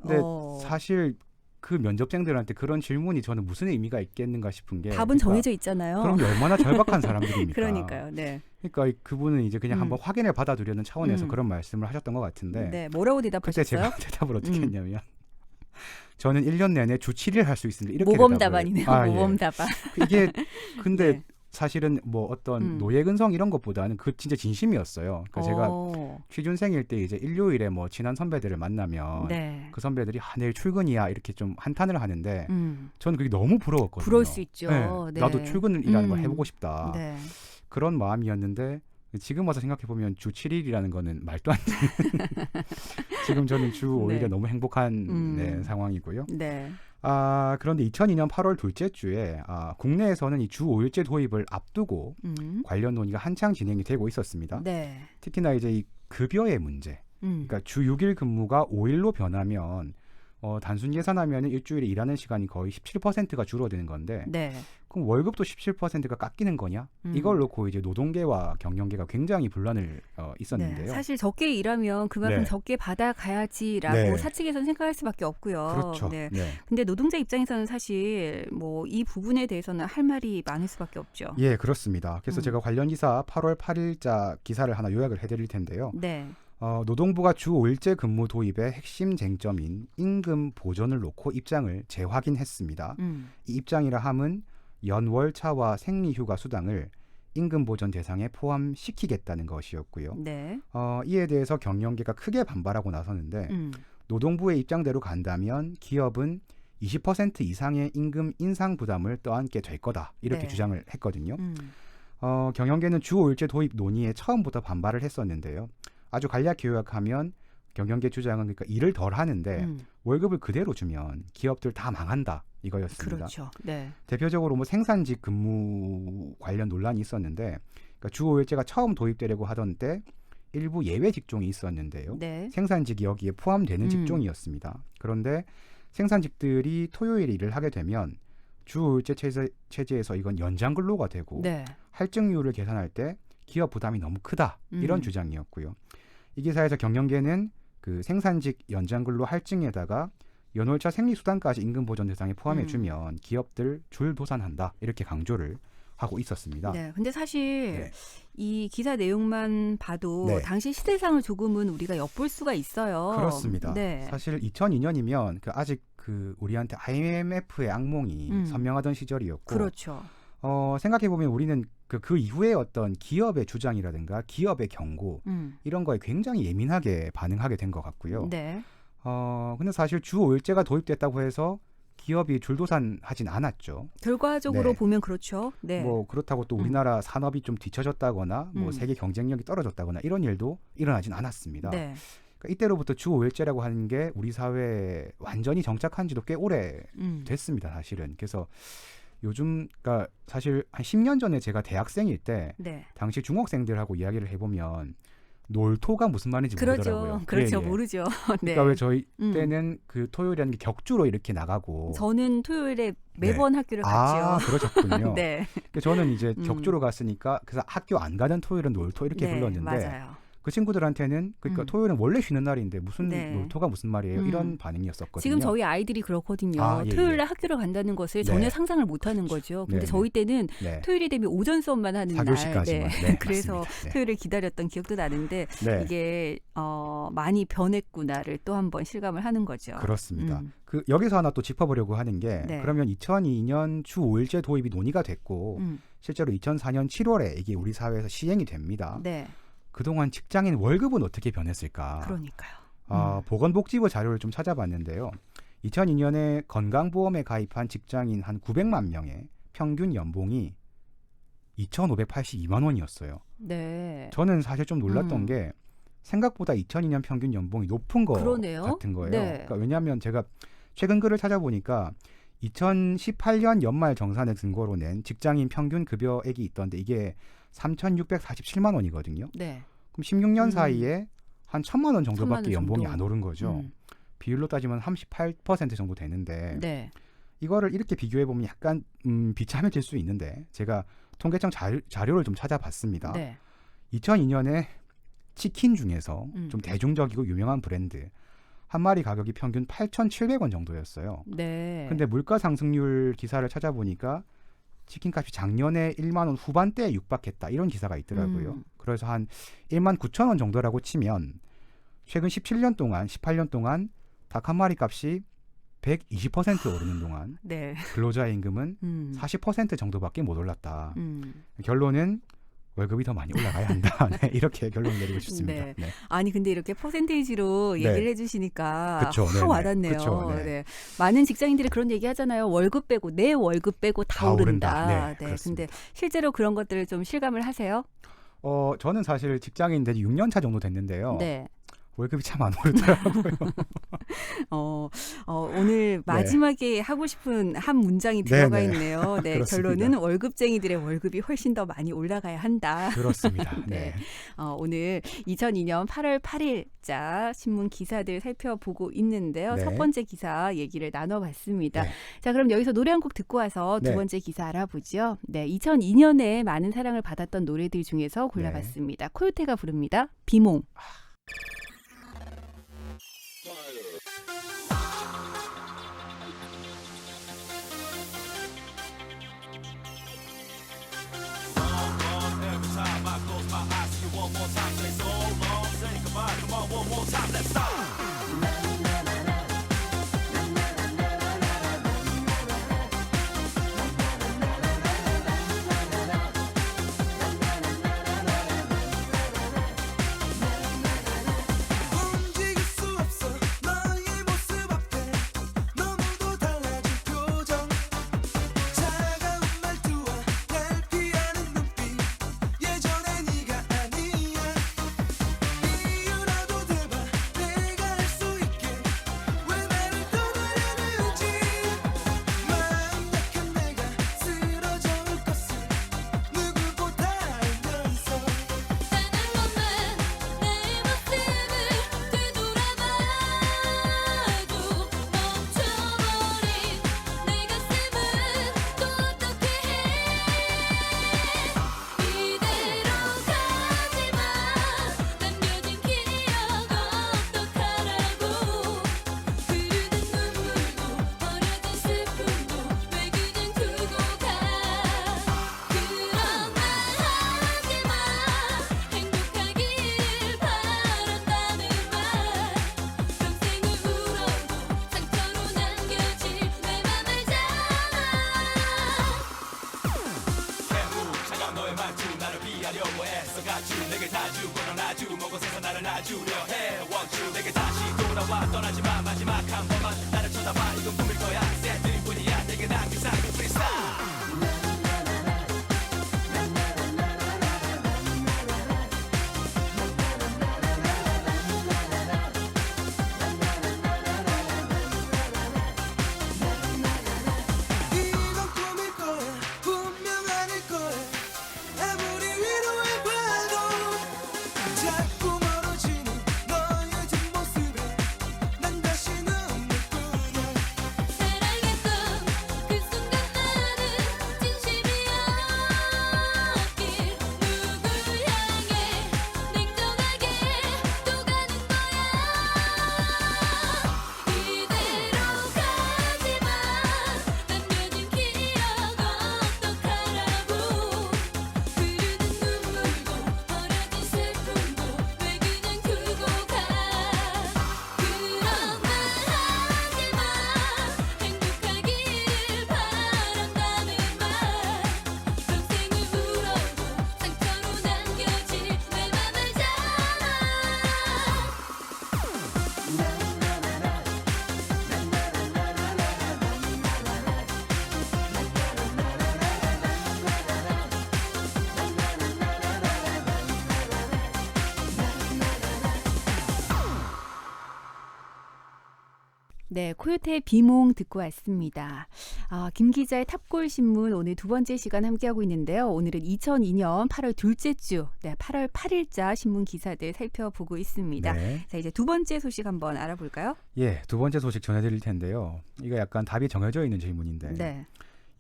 근데 사실 그 면접생들한테 그런 질문이 저는 무슨 의미가 있겠는가 싶은 게 답은 정해져 있잖아요. 그럼 얼마나 절박한 사람들입니까? 그러니까요. 네. 그러니까 그분은 이제 그냥 한번 확인을 받아두려는 차원에서 그런 말씀을 하셨던 것 같은데 네. 뭐라고 대답하셨어요? 그때 제가 대답을 어떻게 했냐면 저는 1년 내내 주 7일 할 수 있습니다. 이렇게 모범 대답을. 답안이네요. 아, 모범 예. 답안. 이게 근데 네. 사실은 뭐 어떤 노예근성 이런 것보다는 그 진짜 진심이었어요. 그러니까 제가 취준생일 때 이제 일요일에 뭐 친한 선배들을 만나면 네. 그 선배들이 내일 출근이야 이렇게 좀 한탄을 하는데 저는 그게 너무 부러웠거든요. 부러울 수 있죠. 네. 네. 나도 출근이라는 걸 해보고 싶다. 네. 그런 마음이었는데 지금 와서 생각해 보면 주 7일이라는 거는 말도 안 되는. 지금 저는 주 5일이 네. 너무 행복한 네, 상황이고요. 네. 그런데 2002년 8월 둘째 주에 국내에서는 이 주 5일제 도입을 앞두고 관련 논의가 한창 진행이 되고 있었습니다. 네. 특히나 이제 이 급여의 문제. 그러니까 주 6일 근무가 5일로 변하면 단순 계산하면 일주일에 일하는 시간이 거의 17%가 줄어드는 건데 네. 그럼 월급도 17%가 깎이는 거냐? 이걸 놓고 이제 노동계와 경영계가 굉장히 분란을 있었는데요. 네, 사실 적게 일하면 그만큼 네. 적게 받아가야지라고 네. 사측에서는 생각할 수밖에 없고요. 그렇죠. 네. 네. 근데 노동자 입장에서는 사실 뭐 이 부분에 대해서는 할 말이 많을 수밖에 없죠. 예, 그렇습니다. 그래서 제가 관련 기사 8월 8일자 기사를 하나 요약을 해드릴 텐데요. 네. 노동부가 주 5일제 근무 도입의 핵심 쟁점인 임금 보전을 놓고 입장을 재확인했습니다. 이 입장이라 함은 연월차와 생리휴가 수당을 임금 보전 대상에 포함시키겠다는 것이었고요. 네. 이에 대해서 경영계가 크게 반발하고 나서는데 노동부의 입장대로 간다면 기업은 20% 이상의 임금 인상 부담을 떠안게 될 거다 이렇게 네. 주장을 했거든요. 경영계는 주 5일제 도입 논의에 처음부터 반발을 했었는데요. 아주 간략히 요약하면 경영계 주장은 그러니까 일을 덜 하는데 월급을 그대로 주면 기업들 다 망한다 이거였습니다. 그렇죠. 네. 대표적으로 뭐 생산직 근무 관련 논란이 있었는데 그러니까 주 5일제가 처음 도입되려고 하던 때 일부 예외 직종이 있었는데요. 네. 생산직이 여기에 포함되는 직종이었습니다. 그런데 생산직들이 토요일에 일을 하게 되면 주 5일제 체제에서 이건 연장 근로가 되고 네. 할증률을 계산할 때 기업 부담이 너무 크다 이런 주장이었고요. 이 기사에서 경영계는 그 생산직 연장 근로 할증에다가 연월차 생리수당까지 임금 보전 대상에 포함해주면 기업들 줄도산한다 이렇게 강조를 하고 있었습니다. 네. 근데 사실 네. 이 기사 내용만 봐도 네. 당시 시대상을 조금은 우리가 엿볼 수가 있어요. 그렇습니다. 네. 사실 2002년이면 아직 우리한테 IMF의 악몽이 선명하던 시절이었고 그렇죠. 생각해 보면 우리는 그 이후에 어떤 기업의 주장이라든가 기업의 경고 이런 거에 굉장히 예민하게 반응하게 된 것 같고요. 네. 근데 사실 주 5일제가 도입됐다고 해서 기업이 줄도산하진 않았죠. 결과적으로 네. 보면 그렇죠. 네. 뭐 그렇다고 또 우리나라 산업이 좀 뒤처졌다거나 뭐 세계 경쟁력이 떨어졌다거나 이런 일도 일어나진 않았습니다. 네. 그러니까 이때로부터 주 5일제라고 하는 게 우리 사회에 완전히 정착한 지도 꽤 오래 됐습니다. 사실은. 그래서 요즘 그러니까 사실 한 10년 전에 제가 대학생일 때 네. 당시 중학생들하고 이야기를 해보면 놀토가 무슨 말인지 모르더라고요. 그렇죠. 예, 예. 모르죠. 네. 그러니까 왜 저희 때는 그 토요일이라는 게 격주로 이렇게 나가고 저는 토요일에 매번 네. 학교를 갔죠. 그러셨군요. 네. 저는 이제 격주로 갔으니까 그래서 학교 안 가는 토요일은 놀토 이렇게 네, 불렀는데 맞아요. 그 친구들한테는 그러니까 토요일은 원래 쉬는 날인데 무슨 네. 놀토가 무슨 말이에요? 이런 반응이었었거든요. 지금 저희 아이들이 그렇거든요. 예, 토요일에 예. 학교를 간다는 것을 네. 전혀 상상을 못하는 거죠. 근데 네, 저희 때는 네. 토요일이 되면 오전 수업만 하는 날. 4교시까지만. 네, 그래서 맞습니다. 네. 토요일을 기다렸던 기억도 나는데 네. 이게 많이 변했구나를 또 한 번 실감을 하는 거죠. 그렇습니다. 여기서 하나 또 짚어보려고 하는 게 네. 그러면 2002년 주 5일제 도입이 논의가 됐고 실제로 2004년 7월에 이게 우리 사회에서 시행이 됩니다. 네. 그동안 직장인 월급은 어떻게 변했을까? 그러니까요. 보건복지부 자료를 좀 찾아봤는데요. 2002년에 건강보험에 가입한 직장인 한 900만 명의 평균 연봉이 2,582만 원이었어요. 네. 저는 사실 좀 놀랐던 게 생각보다 2002년 평균 연봉이 높은 거 그러네요. 같은 거예요. 네. 그러니까 왜냐하면 제가 최근 글을 찾아보니까 2018년 연말 정산을 근거로 낸 직장인 평균 급여액이 있던데 이게 3,647만 원이거든요. 네. 그럼 16년 사이에 한 1,000만 원 정도밖에 1,000만 원 연봉이 정도. 안 오른 거죠. 비율로 따지면 38% 정도 되는데 네. 이거를 이렇게 비교해 보면 약간 비참해질 수 있는데 제가 통계청 자료를 좀 찾아봤습니다. 네. 2002년에 치킨 중에서 좀 대중적이고 유명한 브랜드 한 마리 가격이 평균 8,700원 정도였어요. 네. 근데 물가 상승률 기사를 찾아보니까 치킨값이 작년에 1만 원 후반대에 육박했다 이런 기사가 있더라고요. 그래서 한 1만 9천 원 정도라고 치면 최근 17년 동안 18년 동안 닭 한 마리 값이 120% 오르는 동안 네. 근로자의 임금은 40% 정도밖에 못 올랐다. 결론은 월급이 더 많이 올라가야 한다. 네, 이렇게 결론 내리고 싶습니다. 네. 네. 아니 근데 이렇게 퍼센테이지로 네. 얘기를 해주시니까 그쵸, 확 네네. 와닿네요. 그쵸, 네. 네. 많은 직장인들이 그런 얘기 하잖아요. 월급 빼고 내 월급 빼고 다 오른다. 네, 네. 그렇습니다. 근데 실제로 그런 것들을 좀 실감을 하세요? 저는 사실 직장인 된 6년 차 정도 됐는데요. 네. 월급이 참 안 오르더라고요. 오늘 마지막에 하고 싶은 한 문장이 들어가 네네. 있네요. 네, 그렇습니다. 결론은 월급쟁이들의 월급이 훨씬 더 많이 올라가야 한다. 그렇습니다. 네. 오늘 2002년 8월 8일자 신문 기사들 살펴보고 있는데요. 네. 첫 번째 기사 얘기를 나눠봤습니다. 네. 자, 그럼 여기서 노래 한 곡 듣고 와서 두 네. 번째 기사 알아보죠. 네, 2002년에 많은 사랑을 받았던 노래들 중에서 골라봤습니다. 코요테가 부릅니다. 비몽. 움직일 수 없어 너의 모습 앞에 너무도 달라진 표정 차가운 말투와 날 피하는 눈빛 예전의 네가 아니야 이유라도 대봐 내가 알 수 있게 왜 나를 떠나려는지 마음 약한 내가 쓰러져 올 것을 누구보다 알면서 이건 꿈일 거야 분명 아닐 거야 아무리 위로해봐도 자꾸 멀어지는 너의 뒷모습에 난 다시 눈물뿐이야 사랑했던 그 순간 나는 진심이었길 누굴 향해 냉정하게 또 가는 거야 이대로 가지마 남겨진 기억 어떡하라고 흐르는 눈물도 버려진 슬픔도 왜 그냥 두고 가 그런 말 하지마 행복하길 바란다는 말 평생을 울어도 상처로 남겨질 내 맘 알잖아 네, 코요테의 비몽 듣고 왔습니다. 김 기자의 탑골 신문 오늘 두 번째 시간 함께하고 있는데요. 오늘은 2002년 8월 둘째 주, 8월 8일자 신문 기사들 살펴보고 있습니다. 네. 자, 이제 두 번째 소식 한번 알아볼까요? 예, 두 번째 소식 전해드릴 텐데요. 이거 약간 답이 정해져 있는 질문인데 네.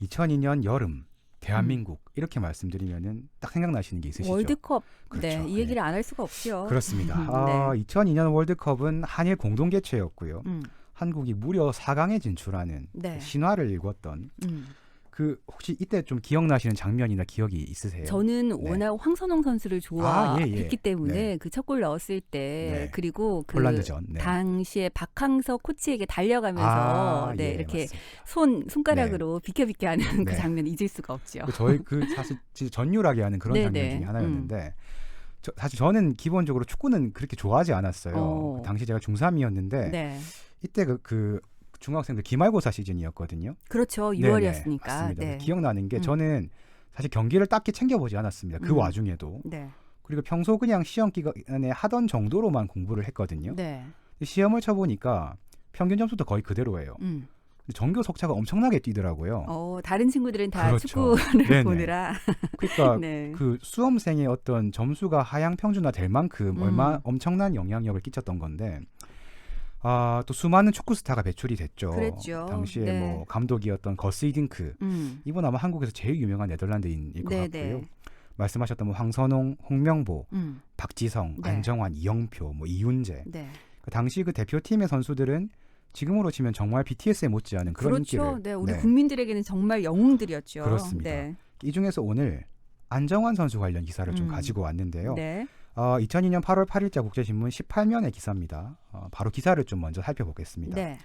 2002년 여름 대한민국 이렇게 말씀드리면은 딱 생각나시는 게 있으시죠? 월드컵. 그렇죠. 네, 이 얘기를 안 할 수가 없죠. 그렇습니다. 네. 2002년 월드컵은 한일 공동 개최였고요. 한국이 무려 4강에 진출하는 네. 신화를 읽었던 그 혹시 이때 좀 기억나시는 장면이나 기억이 있으세요? 저는 워낙 황선홍 선수를 좋아했기 때문에 네. 그 첫 골 넣었을 때 네. 그리고 그 폴란드전. 네. 당시에 박항서 코치에게 달려가면서 예, 이렇게 맞습니다. 손가락으로 비켜비켜 하는 그 네. 장면 잊을 수가 없죠. 저희 사실 진짜 전율하게 하는 그런 네네. 장면 중에 하나였는데 사실 저는 기본적으로 축구는 그렇게 좋아하지 않았어요. 당시 제가 중3이었는데 네. 이때 그 중학생들 기말고사 시즌이었거든요. 그렇죠. 네네, 6월이었으니까. 맞습니다. 네. 기억나는 게 저는 사실 경기를 딱히 챙겨보지 않았습니다. 그 와중에도. 네. 그리고 평소 그냥 시험 기간에 하던 정도로만 공부를 했거든요. 네. 시험을 쳐보니까 평균 점수도 거의 그대로예요. 전교 속차가 엄청나게 뛰더라고요. 다른 친구들은 다 그렇죠. 축구를 네네. 보느라. 그러니까 네. 그 수험생의 어떤 점수가 하향 평준화 될 만큼 얼마 엄청난 영향력을 끼쳤던 건데 또 수많은 축구 스타가 배출이 됐죠. 그랬죠. 당시에 네. 뭐 감독이었던 거스 히딩크 이분 아마 한국에서 제일 유명한 네덜란드인일 것 네네. 같고요. 말씀하셨던 뭐 황선홍, 홍명보, 박지성, 네. 안정환, 이영표, 뭐 이윤재. 네. 당시 그 대표팀의 선수들은 지금으로 치면 정말 BTS에 못지않은 그런 그렇죠. 인기를. 네, 우리 국민들에게는 정말 영웅들이었죠. 그렇습니다. 네. 이 중에서 오늘 안정환 선수 관련 기사를 좀 가지고 왔는데요. 네. 2002년 8월 8일자 국제신문 18면의 기사입니다. 바로 기사를 좀 먼저 살펴보겠습니다. 네.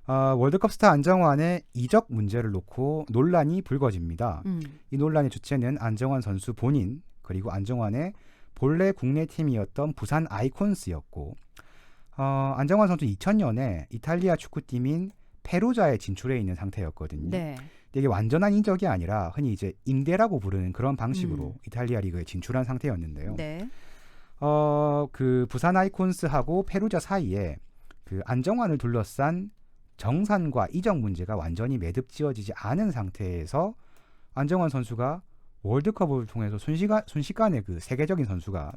월드컵 스타 안정환의 이적 문제를 놓고 논란이 불거집니다. 이 논란의 주체는 안정환 선수 본인 그리고 안정환의 본래 국내 팀이었던 부산 아이콘스였고 안정환 선수 2000년에 이탈리아 축구팀인 페루자에 진출해 있는 상태였거든요. 네. 이게 완전한 이적이 아니라 흔히 이제 임대라고 부르는 그런 방식으로 이탈리아 리그에 진출한 상태였는데요. 네. 그 부산 아이콘스하고 페루자 사이에 그 안정환을 둘러싼 정산과 이적 문제가 완전히 매듭지어지지 않은 상태에서 안정환 선수가 월드컵을 통해서 순식간에 그 세계적인 선수가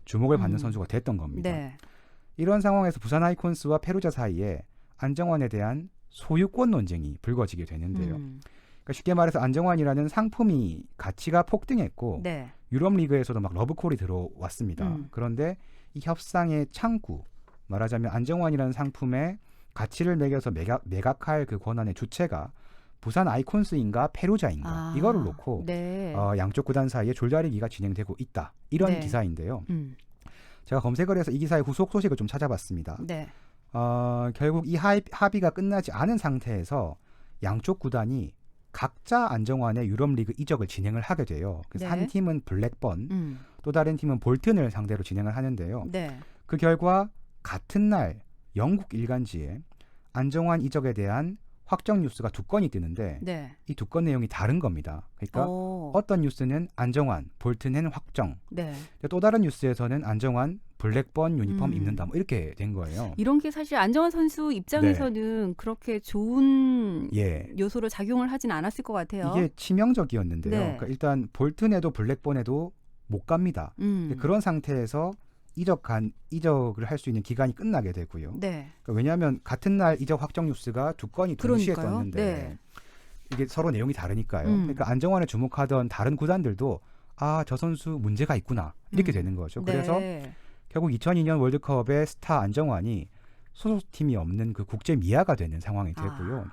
주목을 받는 선수가 됐던 겁니다. 네. 이런 상황에서 부산 아이콘스와 페루자 사이에 안정환에 대한 소유권 논쟁이 불거지게 되는데요. 그러니까 쉽게 말해서 안정환이라는 상품이 가치가 폭등했고 네. 유럽 리그에서도 막 러브콜이 들어왔습니다. 그런데 이 협상의 창구, 말하자면 안정환이라는 상품의 가치를 매겨서 매각할 그 권한의 주체가 부산 아이콘스인가 페루자인가 이거를 놓고 네. 양쪽 구단 사이에 졸다리기가 진행되고 있다. 이런 네. 기사인데요. 제가 검색을 해서 이 기사의 후속 소식을 좀 찾아봤습니다. 네. 결국 이 합의가 끝나지 않은 상태에서 양쪽 구단이 각자 안정환의 유럽 리그 이적을 진행을 하게 돼요. 그래서 네. 한 팀은 블랙번, 또 다른 팀은 볼튼을 상대로 진행을 하는데요. 네. 그 결과 같은 날 영국 일간지에 안정환 이적에 대한 확정 뉴스가 2건이 뜨는데 네. 이 2건 내용이 다른 겁니다. 그러니까 어떤 뉴스는 안정환, 볼튼은 확정. 네. 또 다른 뉴스에서는 안정환, 블랙번 유니폼 입는다. 뭐 이렇게 된 거예요. 이런 게 사실 안정환 선수 입장에서는 그렇게 좋은 요소로 작용을 하진 않았을 것 같아요. 이게 치명적이었는데요. 네. 그러니까 일단 볼튼에도 블랙번에도 못 갑니다. 그런 상태에서 이적을 할 수 있는 기간이 끝나게 되고요. 네. 그러니까 왜냐하면 같은 날 이적 확정 뉴스가 2건이 동시에 그러니까요. 떴는데 네. 이게 서로 내용이 다르니까요. 그러니까 안정환에 주목하던 다른 구단들도 저 선수 문제가 있구나 이렇게 되는 거죠. 그래서 네. 결국 2002년 월드컵의 스타 안정환이 소속팀이 없는 그 국제 미아가 되는 상황이 되고요.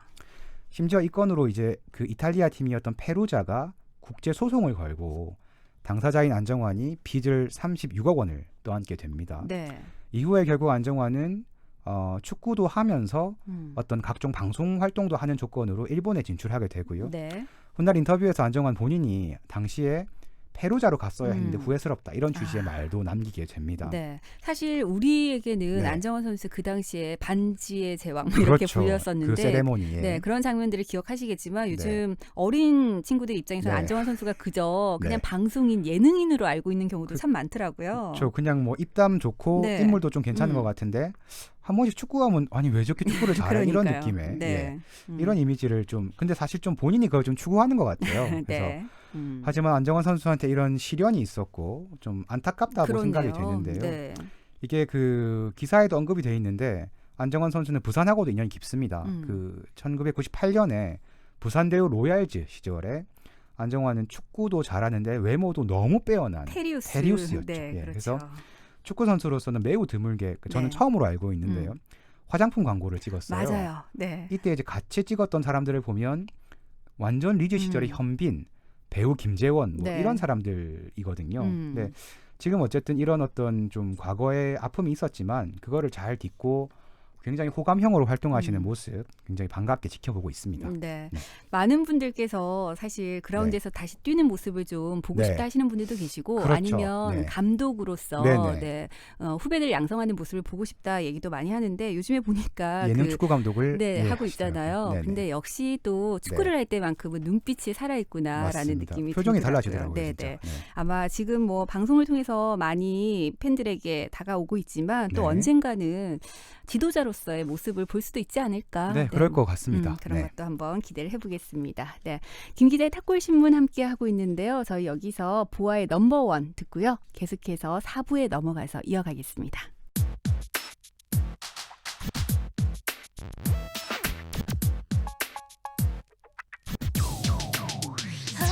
심지어 이 건으로 이제 그 이탈리아 팀이었던 페루자가 국제 소송을 걸고 당사자인 안정환이 빚을 36억 원을 떠안게 됩니다. 네. 이후에 결국 안정환은 축구도 하면서 어떤 각종 방송 활동도 하는 조건으로 일본에 진출하게 되고요. 네. 훗날 인터뷰에서 안정환 본인이 당시에 페루자로 갔어야 했는데 후회스럽다 이런 취지의 말도 남기게 됩니다. 네, 사실 우리에게는 네. 안정환 선수 그 당시에 반지의 제왕 그렇죠. 이렇게 불렸었는데 그 세레모니에. 네, 그런 장면들을 기억하시겠지만 요즘 어린 친구들 입장에서는 네. 안정환 선수가 그저 그냥 네. 방송인 예능인으로 알고 있는 경우도 참 많더라고요. 그렇죠. 그냥 뭐 입담 좋고 네. 인물도 좀 괜찮은 것 같은데 한 번씩 축구하면 아니 왜 저렇게 축구를 잘해 이런 그러니까요. 느낌의 네. 이런 이미지를 좀 근데 사실 좀 본인이 그걸 좀 추구하는 것 같아요. 그래서 네. 하지만 안정환 선수한테 이런 시련이 있었고 좀 안타깝다고 그러네요. 생각이 되는데요. 네. 이게 그 기사에도 언급이 돼 있는데 안정환 선수는 부산하고도 인연이 깊습니다. 그 1998년에 부산대우 로얄즈 시절에 안정환은 축구도 잘하는데 외모도 너무 빼어난 테리우스였죠. 네, 그렇죠. 그래서 축구 선수로서는 매우 드물게 저는 네. 처음으로 알고 있는데요. 화장품 광고를 찍었어요. 맞아요. 네. 이때 이제 같이 찍었던 사람들을 보면 완전 리즈 시절의 현빈, 배우 김재원 뭐 네. 이런 사람들이거든요. 근데 지금 어쨌든 이런 어떤 좀 과거의 아픔이 있었지만 그거를 잘 딛고 굉장히 호감형으로 활동하시는 모습 굉장히 반갑게 지켜보고 있습니다. 네. 많은 분들께서 사실 그라운드에서 다시 뛰는 모습을 좀 보고 싶다 하시는 분들도 계시고 그렇죠. 아니면 감독으로서 후배들 양성하는 모습을 보고 싶다 얘기도 많이 하는데 요즘에 보니까 예능 축구 감독을 하고 있잖아요. 근데 역시 또 축구를 할 때만큼은 눈빛이 살아있구나라는 느낌이 표정이 들더라고요. 달라지더라고요. 진짜. 아마 지금 뭐 방송을 통해서 많이 팬들에게 다가오고 있지만 또 언젠가는 지도자로서의 모습을 볼 수도 있지 않을까. 네, 그럴 것 같습니다. 그런 것도 한번 기대를 해보겠습니다. 네, 김 기자의 탑골신문 함께 하고 있는데요. 저희 여기서 보아의 넘버원 듣고요. 계속해서 4부에 넘어가서 이어가겠습니다.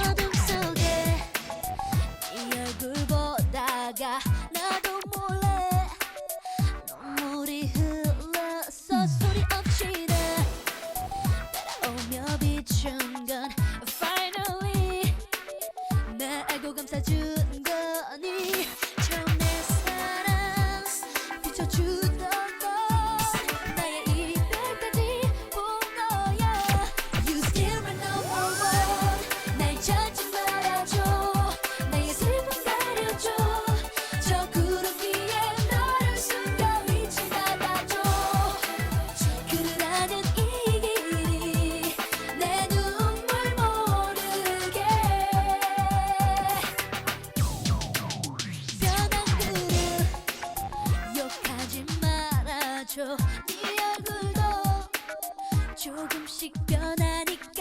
어둠 속에 네 얼굴 보다가 나도 몰래 눈물이 흘렀어. 소리 없이 나 따라오며 비춘 건 finally 나 알고 감싸준 거니. 처음 내 사랑 비춰주던 건 나의 이별까지 본 거야. You still my number one. 날 찾지 말아줘. 나의 슬픔 가려줘. 저 구름 위에 너를 숨겨 빛이 나가줘. 그러는 이 길이 내 눈물 모르게 변한 그릇 욕하지 말아줘. 네 얼굴도 조금씩 변하니까.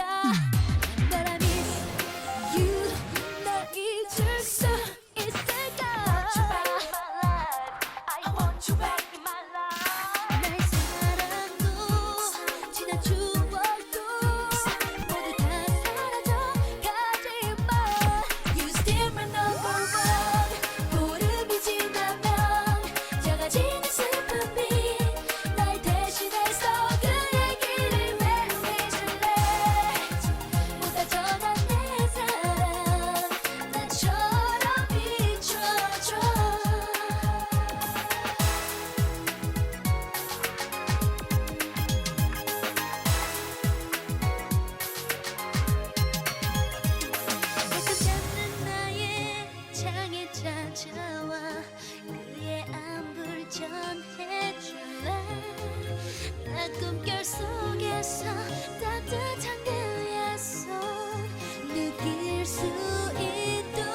But I miss you. 널 잊을 수 있을까? I want you back in my life. 날 사랑도 지난 추억도 모두 다 사라져 가지마. You still my number one. 보름이 지나면 작아지는 슬픔이 날 대신해서 그 얘기를 왜 잊을래. 보다 전한 내 사랑 나처럼 비춰줘. 가끔 잡는 나의 창에 찾아와 그의 안부를 전해줄래. 나 꿈결 속에서 따뜻한 그의 손 느낄 수 있도록.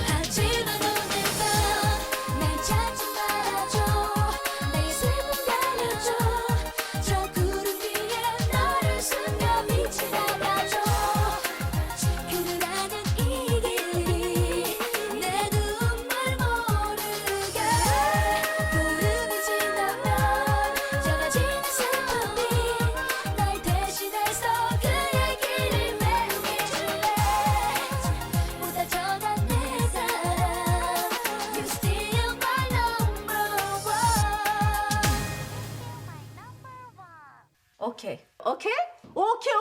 하지만 오늘 밤 날 찾지 말아줘. 나의 슬픔 가려줘. 저 구름 위에 너를 숨겨 빛이 나가줘. 그러는 이 길이 내 눈물 모르게. 보름이 지나면 작아지는 슬픔이 날 대신해서 그 얘기를 왜 잊을래. 보다 전한 내 사랑 You still my number one. 오케이, 오케이, 오케이,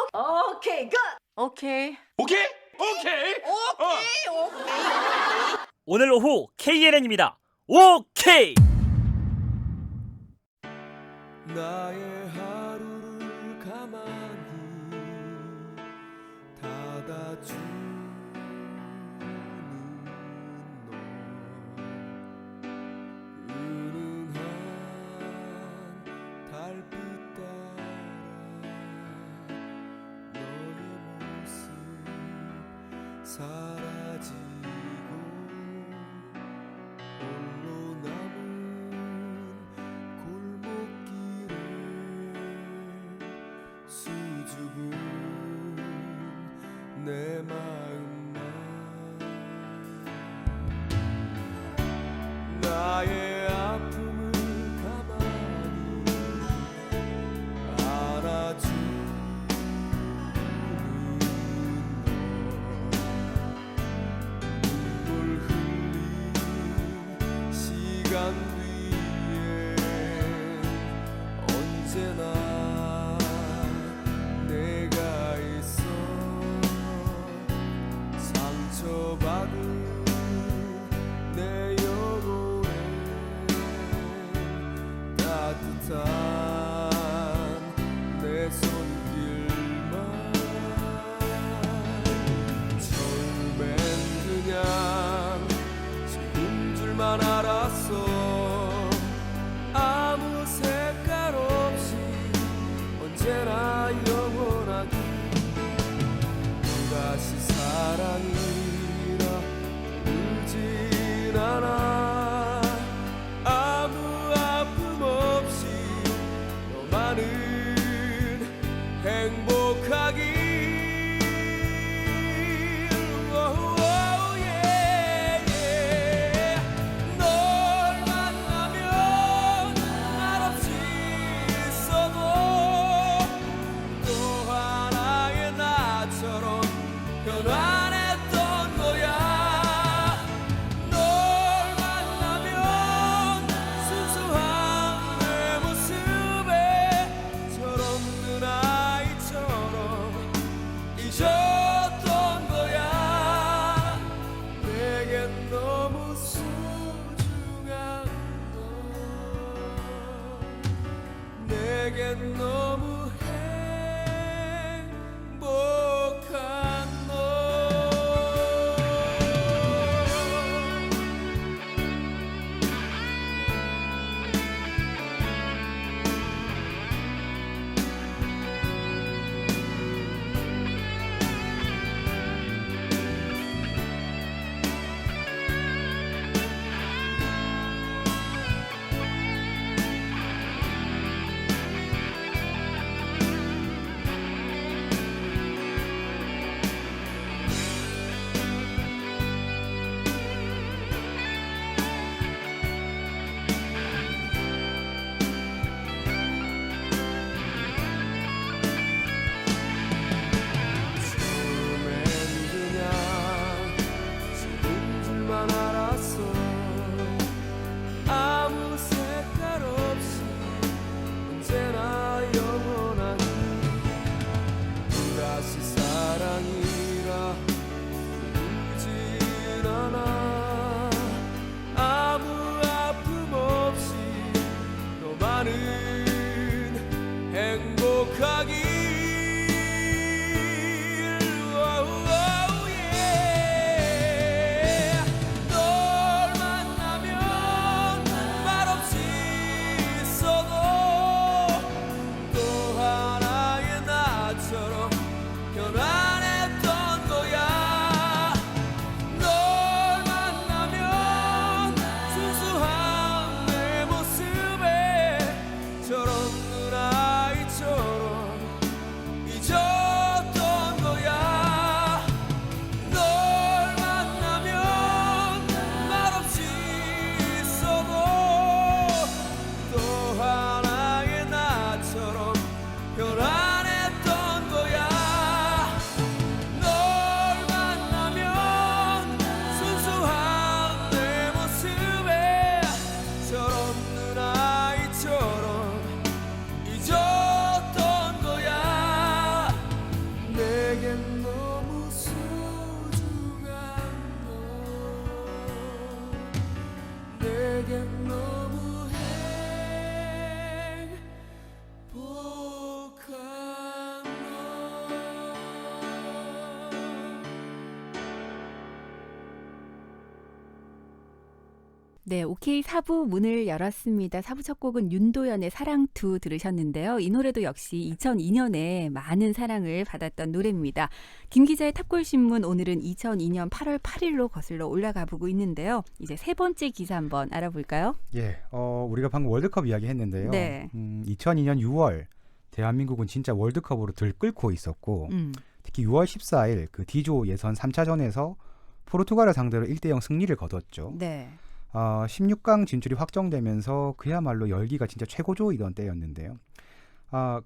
오케이, 굿. 오케이. 오케이? 오케이? 오늘 오후 KNN입니다. 오케이! 나의 하루를 가만히 닫아주는 너. 은은한 달빛 따라 너의 모습 사라지고 홀로 남은 골목길에 수줍은 내 마음만 나의 아픔을 가만히 알아주는 너. 언제나 내가 있어 상처받은 내 영혼에 따뜻한 내 손길만 처음엔 그냥 지금 줄만 알았어 아무 색깔 없이 언제나 영원하기 또다시 사랑이라 울진 않아 아무 아픔 없이 너만은 행복하기 널 만나면 말없이 있어도 또 하나의 나처럼 변환했던 거야 널 만나면 순수한 내 모습에 철없는 아이처럼 잊었던 거야 내겐 너무 소중한 너 내겐 너무 행복한 너 처음엔 그냥 지금 줄만 알았어 아무 색깔 없이 언제나 영원하니 또다시 사랑이라 울진 않아 아무 아픔 없이 너만은 행복하기 널 만나면 말없이 있어도 또 하나의 나처럼 변환했던 거야 널 만나면 순수한 내 모습에 철없는 아이처럼 잊었던 거야 널 만나면 말없이 있어도 또 하나의 나처럼 변환했던 거야 널 만나면 순수한 내 모습에 철없는 아이처럼 잊었던 거야 내겐 너무 소중한 너 내겐 너무 행복한 네, OK 4부 문을 열었습니다. 4부 첫 곡은 윤도현의 사랑2 들으셨는데요. 이 노래도 역시 2002년에 많은 사랑을 받았던 노래입니다. 김 기자의 탑골신문 오늘은 2002년 8월 8일로 거슬러 올라가 보고 있는데요. 이제 세 번째 기사 한번 알아볼까요? 예, 우리가 방금 월드컵 이야기 했는데요. 네. 2002년 6월 대한민국은 진짜 월드컵으로 들끓고 있었고 특히 6월 14일 그 D조 예선 3차전에서 포르투갈을 상대로 1대0 승리를 거뒀죠. 네. 16강 진출이 확정되면서 그야말로 열기가 진짜 최고조이던 때였는데요.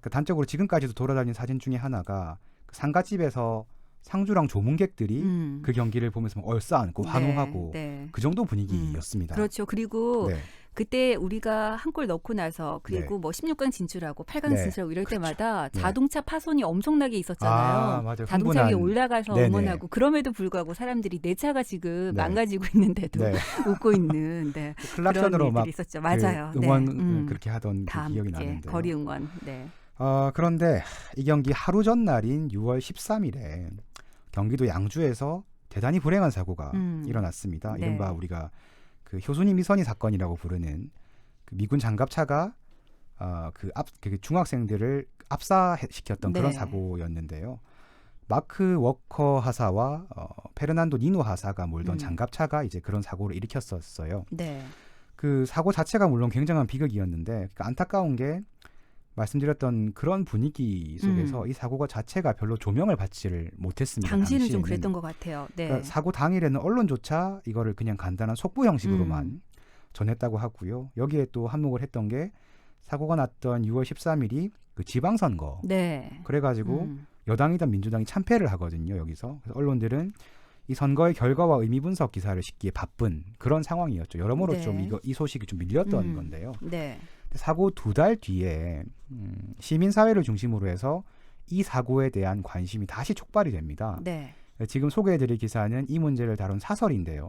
그 단적으로 지금까지도 돌아다니는 사진 중에 하나가 그 상가집에서 상주랑 조문객들이 그 경기를 보면서 막 얼싸안고 환호하고 네. 그 정도 분위기였습니다. 그렇죠. 그리고 네. 그때 우리가 한 골 넣고 나서 그리고 네. 뭐 16강 진출하고 8강 네. 진출하고 이럴 때마다 네. 자동차 파손이 엄청나게 있었잖아요. 아, 맞아요. 자동차 위에 흥분한- 올라가서 네네. 응원하고 그럼에도 불구하고 사람들이 내 차가 지금 네. 망가지고 있는데도 네. 웃고 있는 클락션으로 그런 막 일들이 있었죠. 맞아요. 그 응원 네. 그렇게 하던 다 그 기억이 함께 나는데. 거리 응원. 네. 그런데 이 경기 하루 전날인 6월 13일에 경기도 양주에서 대단히 불행한 사고가 일어났습니다. 네. 이른바 우리가 그 효순이 미선이 사건이라고 부르는 그 미군 장갑차가 그 중학생들을 압사시켰던 그런 네. 사고였는데요. 마크 워커 하사와 페르난도 니노 하사가 몰던 장갑차가 이제 그런 사고를 일으켰었어요. 네. 그 사고 자체가 물론 굉장한 비극이었는데 그러니까 안타까운 게 말씀드렸던 그런 분위기 속에서 이 사고가 자체가 별로 조명을 받지를 못했습니다. 당시는 좀 당시에는. 그랬던 것 같아요. 네. 그러니까 사고 당일에는 언론조차 이거를 그냥 간단한 속보 형식으로만 전했다고 하고요. 여기에 또 한몫을 했던 게 사고가 났던 6월 13일이 그 지방선거. 네. 그래가지고 여당이든 민주당이 참패를 하거든요. 여기서. 그래서 언론들은 이 선거의 결과와 의미 분석 기사를 싣기에 바쁜 그런 상황이었죠. 여러모로 네. 좀 이 소식이 좀 밀렸던 건데요. 네. 사고 2달 뒤에 시민사회를 중심으로 해서 이 사고에 대한 관심이 다시 촉발이 됩니다. 네. 지금 소개해드릴 기사는 이 문제를 다룬 사설인데요.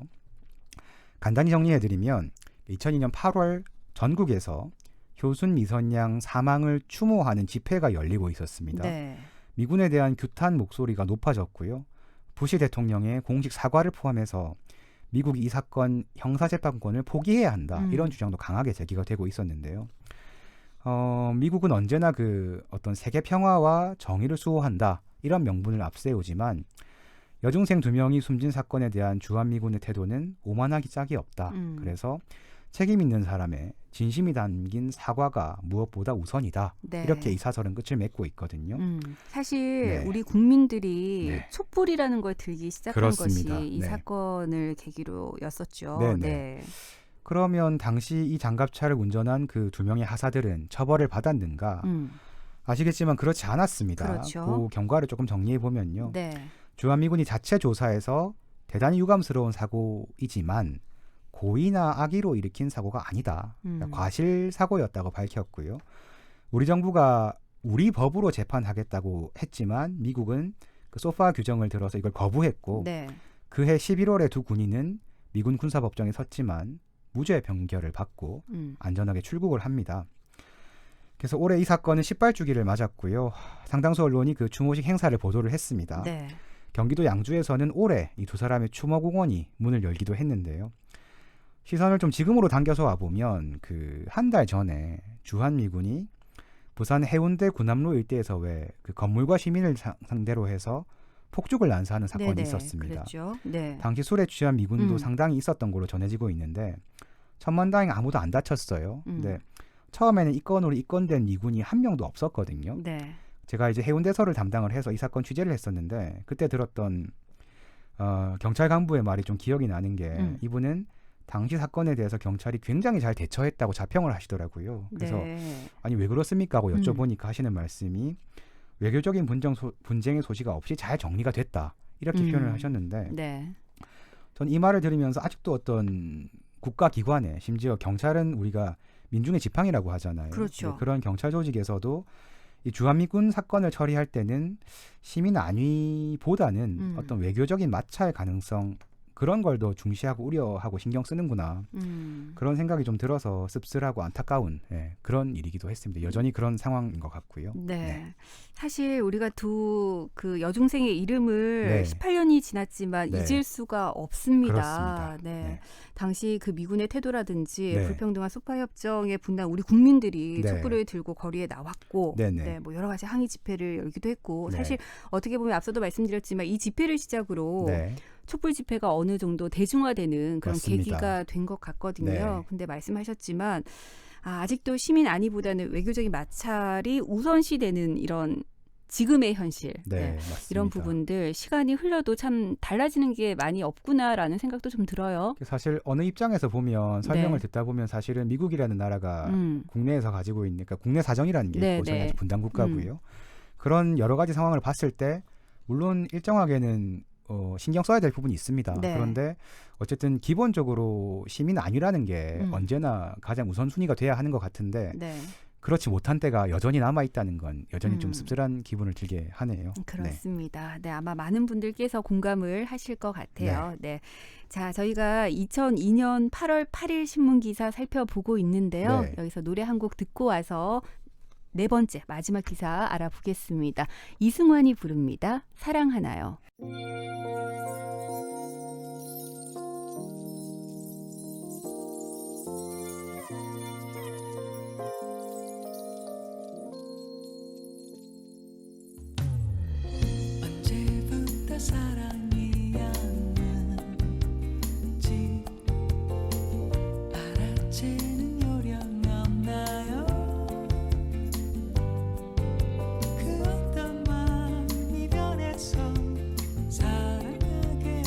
간단히 정리해드리면 2002년 8월 전국에서 효순 미선양 사망을 추모하는 집회가 열리고 있었습니다. 네. 미군에 대한 규탄 목소리가 높아졌고요. 부시 대통령의 공식 사과를 포함해서 미국이 이 사건 형사재판권을 포기해야 한다. 이런 주장도 강하게 제기가 되고 있었는데요. 미국은 언제나 그 어떤 세계 평화와 정의를 수호한다. 이런 명분을 앞세우지만 여중생 2명이 숨진 사건에 대한 주한미군의 태도는 오만하기 짝이 없다. 그래서 책임 있는 사람의 진심이 담긴 사과가 무엇보다 우선이다. 네. 이렇게 이 사설은 끝을 맺고 있거든요. 사실 네. 우리 국민들이 네. 촛불이라는 걸 들기 시작한 그렇습니다. 것이 이 네. 사건을 계기로였었죠. 네네. 네. 그러면 당시 이 장갑차를 운전한 그 2명의 하사들은 처벌을 받았는가? 아시겠지만 그렇지 않았습니다. 그렇죠. 그 경과를 조금 정리해 보면요. 네. 주한미군이 자체 조사에서 대단히 유감스러운 사고이지만 고의나 악의로 일으킨 사고가 아니다. 그러니까 과실 사고였다고 밝혔고요. 우리 정부가 우리 법으로 재판하겠다고 했지만 미국은 그 소파 규정을 들어서 이걸 거부했고 네. 그해 11월에 두 군인은 미군 군사법정에 섰지만 무죄 판결을 받고 안전하게 출국을 합니다. 그래서 올해 이 사건은 18주기를 맞았고요. 상당수 언론이 그 추모식 행사를 보도를 했습니다. 네. 경기도 양주에서는 올해 이 두 사람의 추모공원이 문을 열기도 했는데요. 시선을 좀 지금으로 당겨서 와보면 그 한 달 전에 주한미군이 부산 해운대 군함로 일대에서 왜 그 건물과 시민을 상대로 해서 폭죽을 난사하는 사건이 네네, 있었습니다. 그랬죠. 네. 당시 술에 취한 미군도 상당히 있었던 걸로 전해지고 있는데 천만다행 아무도 안 다쳤어요. 근데 처음에는 이 건으로 입건된 미군이 한 명도 없었거든요. 네. 제가 이제 해운대서를 담당을 해서 이 사건 취재를 했었는데 그때 들었던 경찰 간부의 말이 좀 기억이 나는 게 이분은 당시 사건에 대해서 경찰이 굉장히 잘 대처했다고 자평을 하시더라고요. 그래서 네. 아니 왜 그렇습니까 하고 여쭤보니까 하시는 말씀이 외교적인 분쟁의 소지가 없이 잘 정리가 됐다. 이렇게 표현을 하셨는데 네. 전 이 말을 들으면서 아직도 어떤 국가기관에 심지어 경찰은 우리가 민중의 지팡이라고 하잖아요. 그렇죠. 네, 그런 경찰 조직에서도 이 주한미군 사건을 처리할 때는 시민 안위보다는 어떤 외교적인 마찰 가능성 그런 걸 더 중시하고 우려하고 신경 쓰는구나. 그런 생각이 좀 들어서 씁쓸하고 안타까운 그런 일이기도 했습니다. 여전히 그런 상황인 것 같고요. 네. 사실 우리가 두 그 여중생의 이름을 네. 18년이 지났지만 네. 잊을 수가 없습니다. 그렇습니다. 네. 네. 당시 그 미군의 태도라든지 네. 불평등한 소파 협정에 분한 우리 국민들이 네. 촛불을 들고 거리에 나왔고 네네. 네, 뭐 여러 가지 항의 집회를 열기도 했고 네. 사실 어떻게 보면 앞서도 말씀드렸지만 이 집회를 시작으로 네. 촛불 집회가 어느 정도 대중화되는 그런 맞습니다. 계기가 된 것 같거든요. 네. 근데 말씀하셨지만 아직도 시민 안위보다는 외교적인 마찰이 우선시되는 이런 지금의 현실 네, 맞습니다. 이런 부분들 시간이 흘러도 참 달라지는 게 많이 없구나라는 생각도 좀 들어요. 사실 어느 입장에서 보면 설명을 네. 듣다 보면 사실은 미국이라는 나라가 음. 국내에서 가지고 있는 그러니까 국내 사정이라는 게 네, 있고 저희 네. 아직 분단 국가고요. 그런 여러 가지 상황을 봤을 때 물론 일정하게는 신경 써야 될 부분이 있습니다. 네. 그런데 어쨌든 기본적으로 시민 아니라는 게 언제나 가장 우선순위가 돼야 하는 것 같은데 네. 그렇지 못한 때가 여전히 남아있다는 건 여전히 좀 씁쓸한 기분을 들게 하네요. 그렇습니다. 네, 아마 많은 분들께서 공감을 하실 것 같아요. 네. 자, 저희가 2002년 8월 8일 신문 기사 살펴보고 있는데요. 네. 여기서 노래 한 곡 듣고 와서 네 번째 마지막 기사 알아보겠습니다. 이승환이 부릅니다. 사랑하나요? 언제부터 사랑이었는지 알아채는 요령 없나요? 그 어떤 마음이 변했어 사랑하게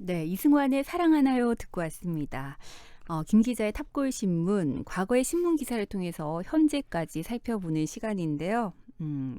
네, 이승환의 사랑하나요 듣고 왔습니다. 김 기자의 탑골 신문, 과거의 신문 기사를 통해서 현재까지 살펴보는 시간인데요.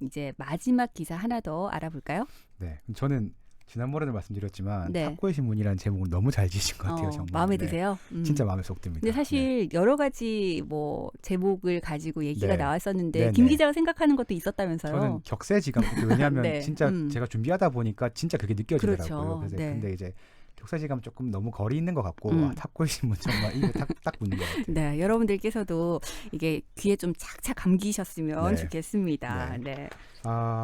이제 마지막 기사 하나 더 알아볼까요? 네, 저는 지난번에도 말씀드렸지만 네. 탑골 신문이라는 제목을 너무 잘 지으신 것 같아요. 정말. 마음에 네. 드세요? 진짜 마음에 쏙 듭니다. 근데 사실 여러 가지 뭐 제목을 가지고 얘기가 네. 나왔었는데 네네. 김 기자가 생각하는 것도 있었다면서요? 저는 격세지감. 왜냐하면 네. 진짜 제가 준비하다 보니까 진짜 그게 느껴지더라고요. 그렇죠. 그래서 네. 근데 이제 격세지감 조금 너무 거리 있는 것 같고 탑골 신문 정말 입에 딱 붙는 것 같아요. 네, 여러분들께서도 이게 귀에 좀 착착 감기셨으면 네. 좋겠습니다. 네. 네.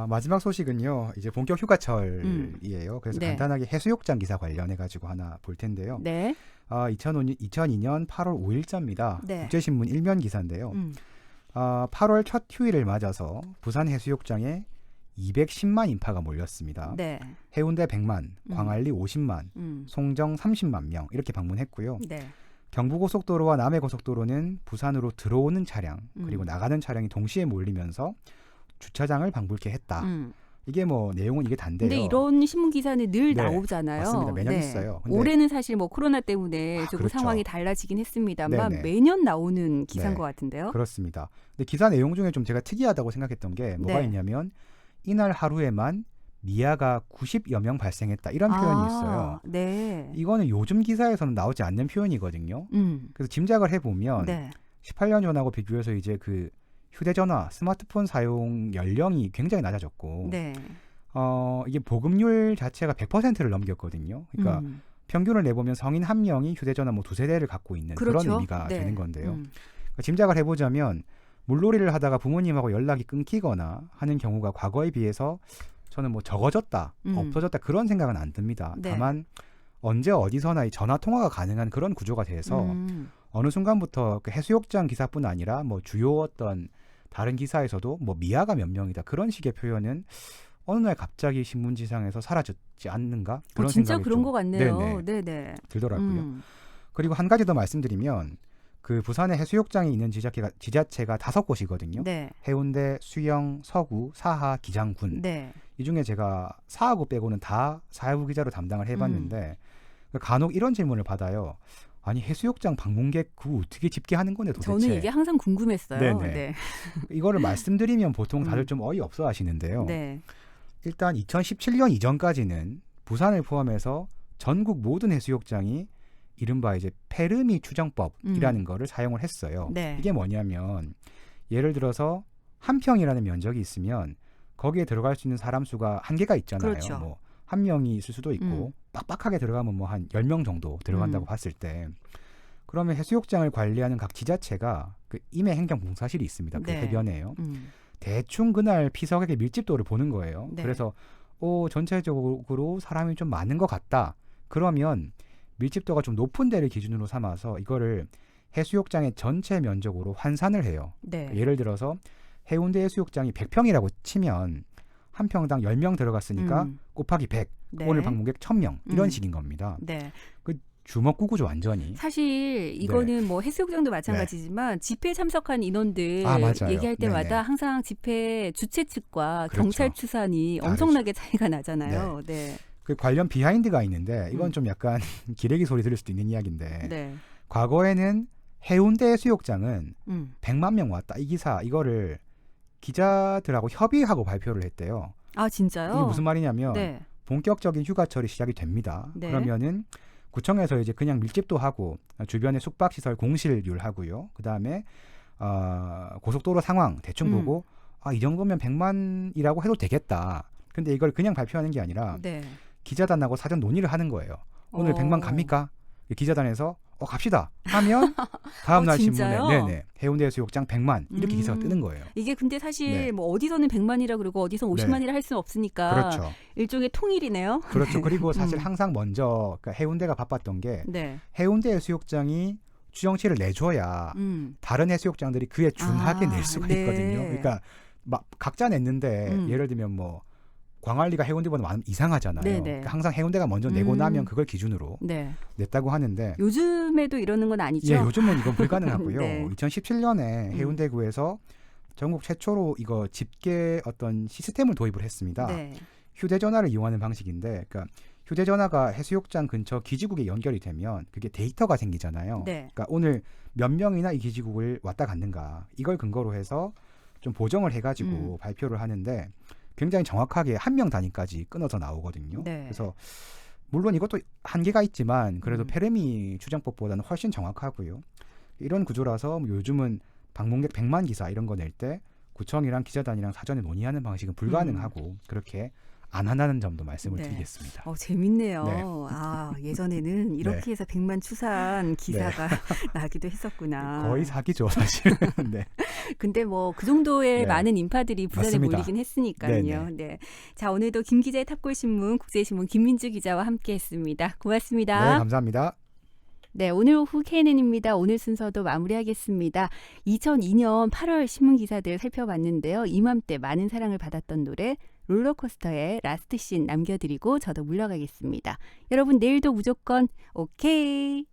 마지막 소식은요. 이제 본격 휴가철이에요. 그래서 네. 간단하게 해수욕장 기사 관련해 가지고 하나 볼 텐데요. 네. 2002년 8월 5일자입니다. 네. 국제신문 일면 기사인데요. 8월 첫 휴일을 맞아서 부산 해수욕장에 210만 인파가 몰렸습니다. 네. 해운대 100만, 광안리 50만, 음. 송정 30만 명 이렇게 방문했고요. 네. 경부고속도로와 남해고속도로는 부산으로 들어오는 차량 그리고 나가는 차량이 동시에 몰리면서 주차장을 방불케 했다. 이게 뭐 내용은 이게 단데요. 근데 이런 신문 기사는 늘 네, 나오잖아요. 맞습니다. 매년 있어요. 근데 올해는 사실 뭐 코로나 때문에 조금 그렇죠. 상황이 달라지긴 했습니다만 네네. 매년 나오는 기사인 네, 것 같은데요. 그렇습니다. 근데 기사 내용 중에 좀 제가 특이하다고 생각했던 게 뭐가 네. 있냐면 이날 하루에만 미아가 90여 명 발생했다 이런 표현이 있어요. 네. 이거는 요즘 기사에서는 나오지 않는 표현이거든요. 그래서 짐작을 해보면 네. 18년 전하고 비교해서 이제 그 휴대전화, 스마트폰 사용 연령이 굉장히 낮아졌고 네. 이게 보급률 자체가 100%를 넘겼거든요. 그러니까 평균을 내보면 성인 한 명이 휴대전화 뭐 두세 대를 갖고 있는 그렇죠. 그런 의미가 네. 되는 건데요. 그러니까 짐작을 해보자면 물놀이를 하다가 부모님하고 연락이 끊기거나 하는 경우가 과거에 비해서 저는 뭐 적어졌다, 없어졌다 그런 생각은 안 듭니다. 네. 다만 언제 어디서나 이 전화 통화가 가능한 그런 구조가 돼서 어느 순간부터 그 해수욕장 기사뿐 아니라 뭐 주요 어떤 다른 기사에서도 뭐 미아가 몇 명이다 그런 식의 표현은 어느 날 갑자기 신문지상에서 사라졌지 않는가 그런 진짜 생각이 그런 좀 것 같네요. 네네. 들더라고요. 그리고 한 가지 더 말씀드리면 그 부산에 해수욕장이 있는 지자체가 5곳이거든요. 네. 해운대, 수영, 서구, 사하, 기장군. 네. 이 중에 제가 사하구 빼고는 다 사회부 기자로 담당을 해봤는데 간혹 이런 질문을 받아요. 아니 해수욕장 방문객 그거 어떻게 집계하는 건데 도대체. 저는 이게 항상 궁금했어요. 네네. 네. 이거를 말씀드리면 보통 다들 좀 어이없어 하시는데요. 네. 일단 2017년 이전까지는 부산을 포함해서 전국 모든 해수욕장이 이른바 이제 페르미 추정법이라는 거를 사용을 했어요. 네. 이게 뭐냐면 예를 들어서 한 평이라는 면적이 있으면 거기에 들어갈 수 있는 사람 수가 한계가 있잖아요. 그렇죠. 뭐 한 명이 있을 수도 있고 빡빡하게 들어가면 뭐 한 10명 정도 들어간다고 봤을 때 그러면 해수욕장을 관리하는 각 지자체가 그 임해 행정 봉사실이 있습니다. 그 네. 해변에요. 대충 그날 피서객의 밀집도를 보는 거예요. 네. 그래서 전체적으로 사람이 좀 많은 것 같다. 그러면 밀집도가 좀 높은 데를 기준으로 삼아서 이거를 해수욕장의 전체 면적으로 환산을 해요. 네. 예를 들어서 해운대 해수욕장이 100평이라고 치면 한 평당 10명 들어갔으니까 곱하기 100, 네. 오늘 방문객 1000명 이런 식인 겁니다. 네. 그 주먹구구죠 완전히. 사실 이거는 뭐 해수욕장도 마찬가지지만 집회에 참석한 인원들 맞아요. 얘기할 때마다 네네. 항상 집회 주최 측과 그렇죠. 경찰 추산이 엄청나게 차이가 나잖아요. 네. 그 관련 비하인드가 있는데 이건 좀 약간 기레기 소리 들을 수도 있는 이야기인데 네. 과거에는 해운대 해수욕장은 100만 명 왔다. 이 기사 이거를 기자들하고 협의하고 발표를 했대요. 아 진짜요? 이게 무슨 말이냐면 네. 본격적인 휴가철이 시작이 됩니다. 네. 그러면은 구청에서 이제 그냥 밀집도 하고 주변에 숙박시설 공실률 하고요. 그 다음에 고속도로 상황 대충 보고 이 정도면 100만이라고 해도 되겠다. 근데 이걸 그냥 발표하는 게 아니라 네. 기자단하고 사전 논의를 하는 거예요. 오늘 100만 갑니까? 기자단에서 갑시다 하면 다음 날 신문에 네네 해운대 해수욕장 100만 이렇게 기사가 뜨는 거예요. 이게 근데 사실 네. 뭐 어디서는 100만이라 그러고 어디서 50만이라 할 수는 없으니까 그렇죠. 일종의 통일이네요. 그렇죠. 그리고 사실 항상 먼저 그러니까 해운대가 바빴던 게 네. 해운대 해수욕장이 추정치를 내줘야 다른 해수욕장들이 그에 준하게 낼 수가 네. 있거든요. 그러니까 막 각자 냈는데 예를 들면 뭐 광안리가 해운대보다 많으면 이상하잖아요. 그러니까 항상 해운대가 먼저 내고 나면 그걸 기준으로 네. 냈다고 하는데 요즘에도 이러는 건 아니죠? 예, 요즘은 이건 불가능하고요. 네. 2017년에 해운대구에서 전국 최초로 이거 집계 어떤 시스템을 도입을 했습니다. 네. 휴대전화를 이용하는 방식인데, 그러니까 휴대전화가 해수욕장 근처 기지국에 연결이 되면 그게 데이터가 생기잖아요. 네. 그러니까 오늘 몇 명이나 이 기지국을 왔다 갔는가 이걸 근거로 해서 좀 보정을 해가지고 발표를 하는데 굉장히 정확하게 한 명 단위까지 끊어서 나오거든요. 네. 그래서 물론 이것도 한계가 있지만 그래도 페레미 추정법보다는 훨씬 정확하고요. 이런 구조라서 요즘은 방문객 100만 기사 이런 거 낼 때 구청이랑 기자단이랑 사전에 논의하는 방식은 불가능하고 그렇게 안 한다는 점도 말씀을 네. 드리겠습니다. 재밌네요. 네. 아, 예전에는 이렇게 네. 해서 100만 추산 기사가 나기도 했었구나. 거의 사기죠, 사실. 네. 근데 뭐 그 정도의 네. 많은 인파들이 부산에 맞습니다. 몰리긴 했으니까요. 네네. 네. 자, 오늘도 김 기자의 탑골신문 국제신문 김민주 기자와 함께했습니다. 고맙습니다. 네, 감사합니다. 네, 오늘 오후 KNN입니다. 오늘 순서도 마무리하겠습니다. 2002년 8월 신문 기사들 살펴봤는데요. 이맘때 많은 사랑을 받았던 노래 롤러코스터의 라스트 씬 남겨드리고 저도 물러가겠습니다. 여러분 내일도 무조건 오케이.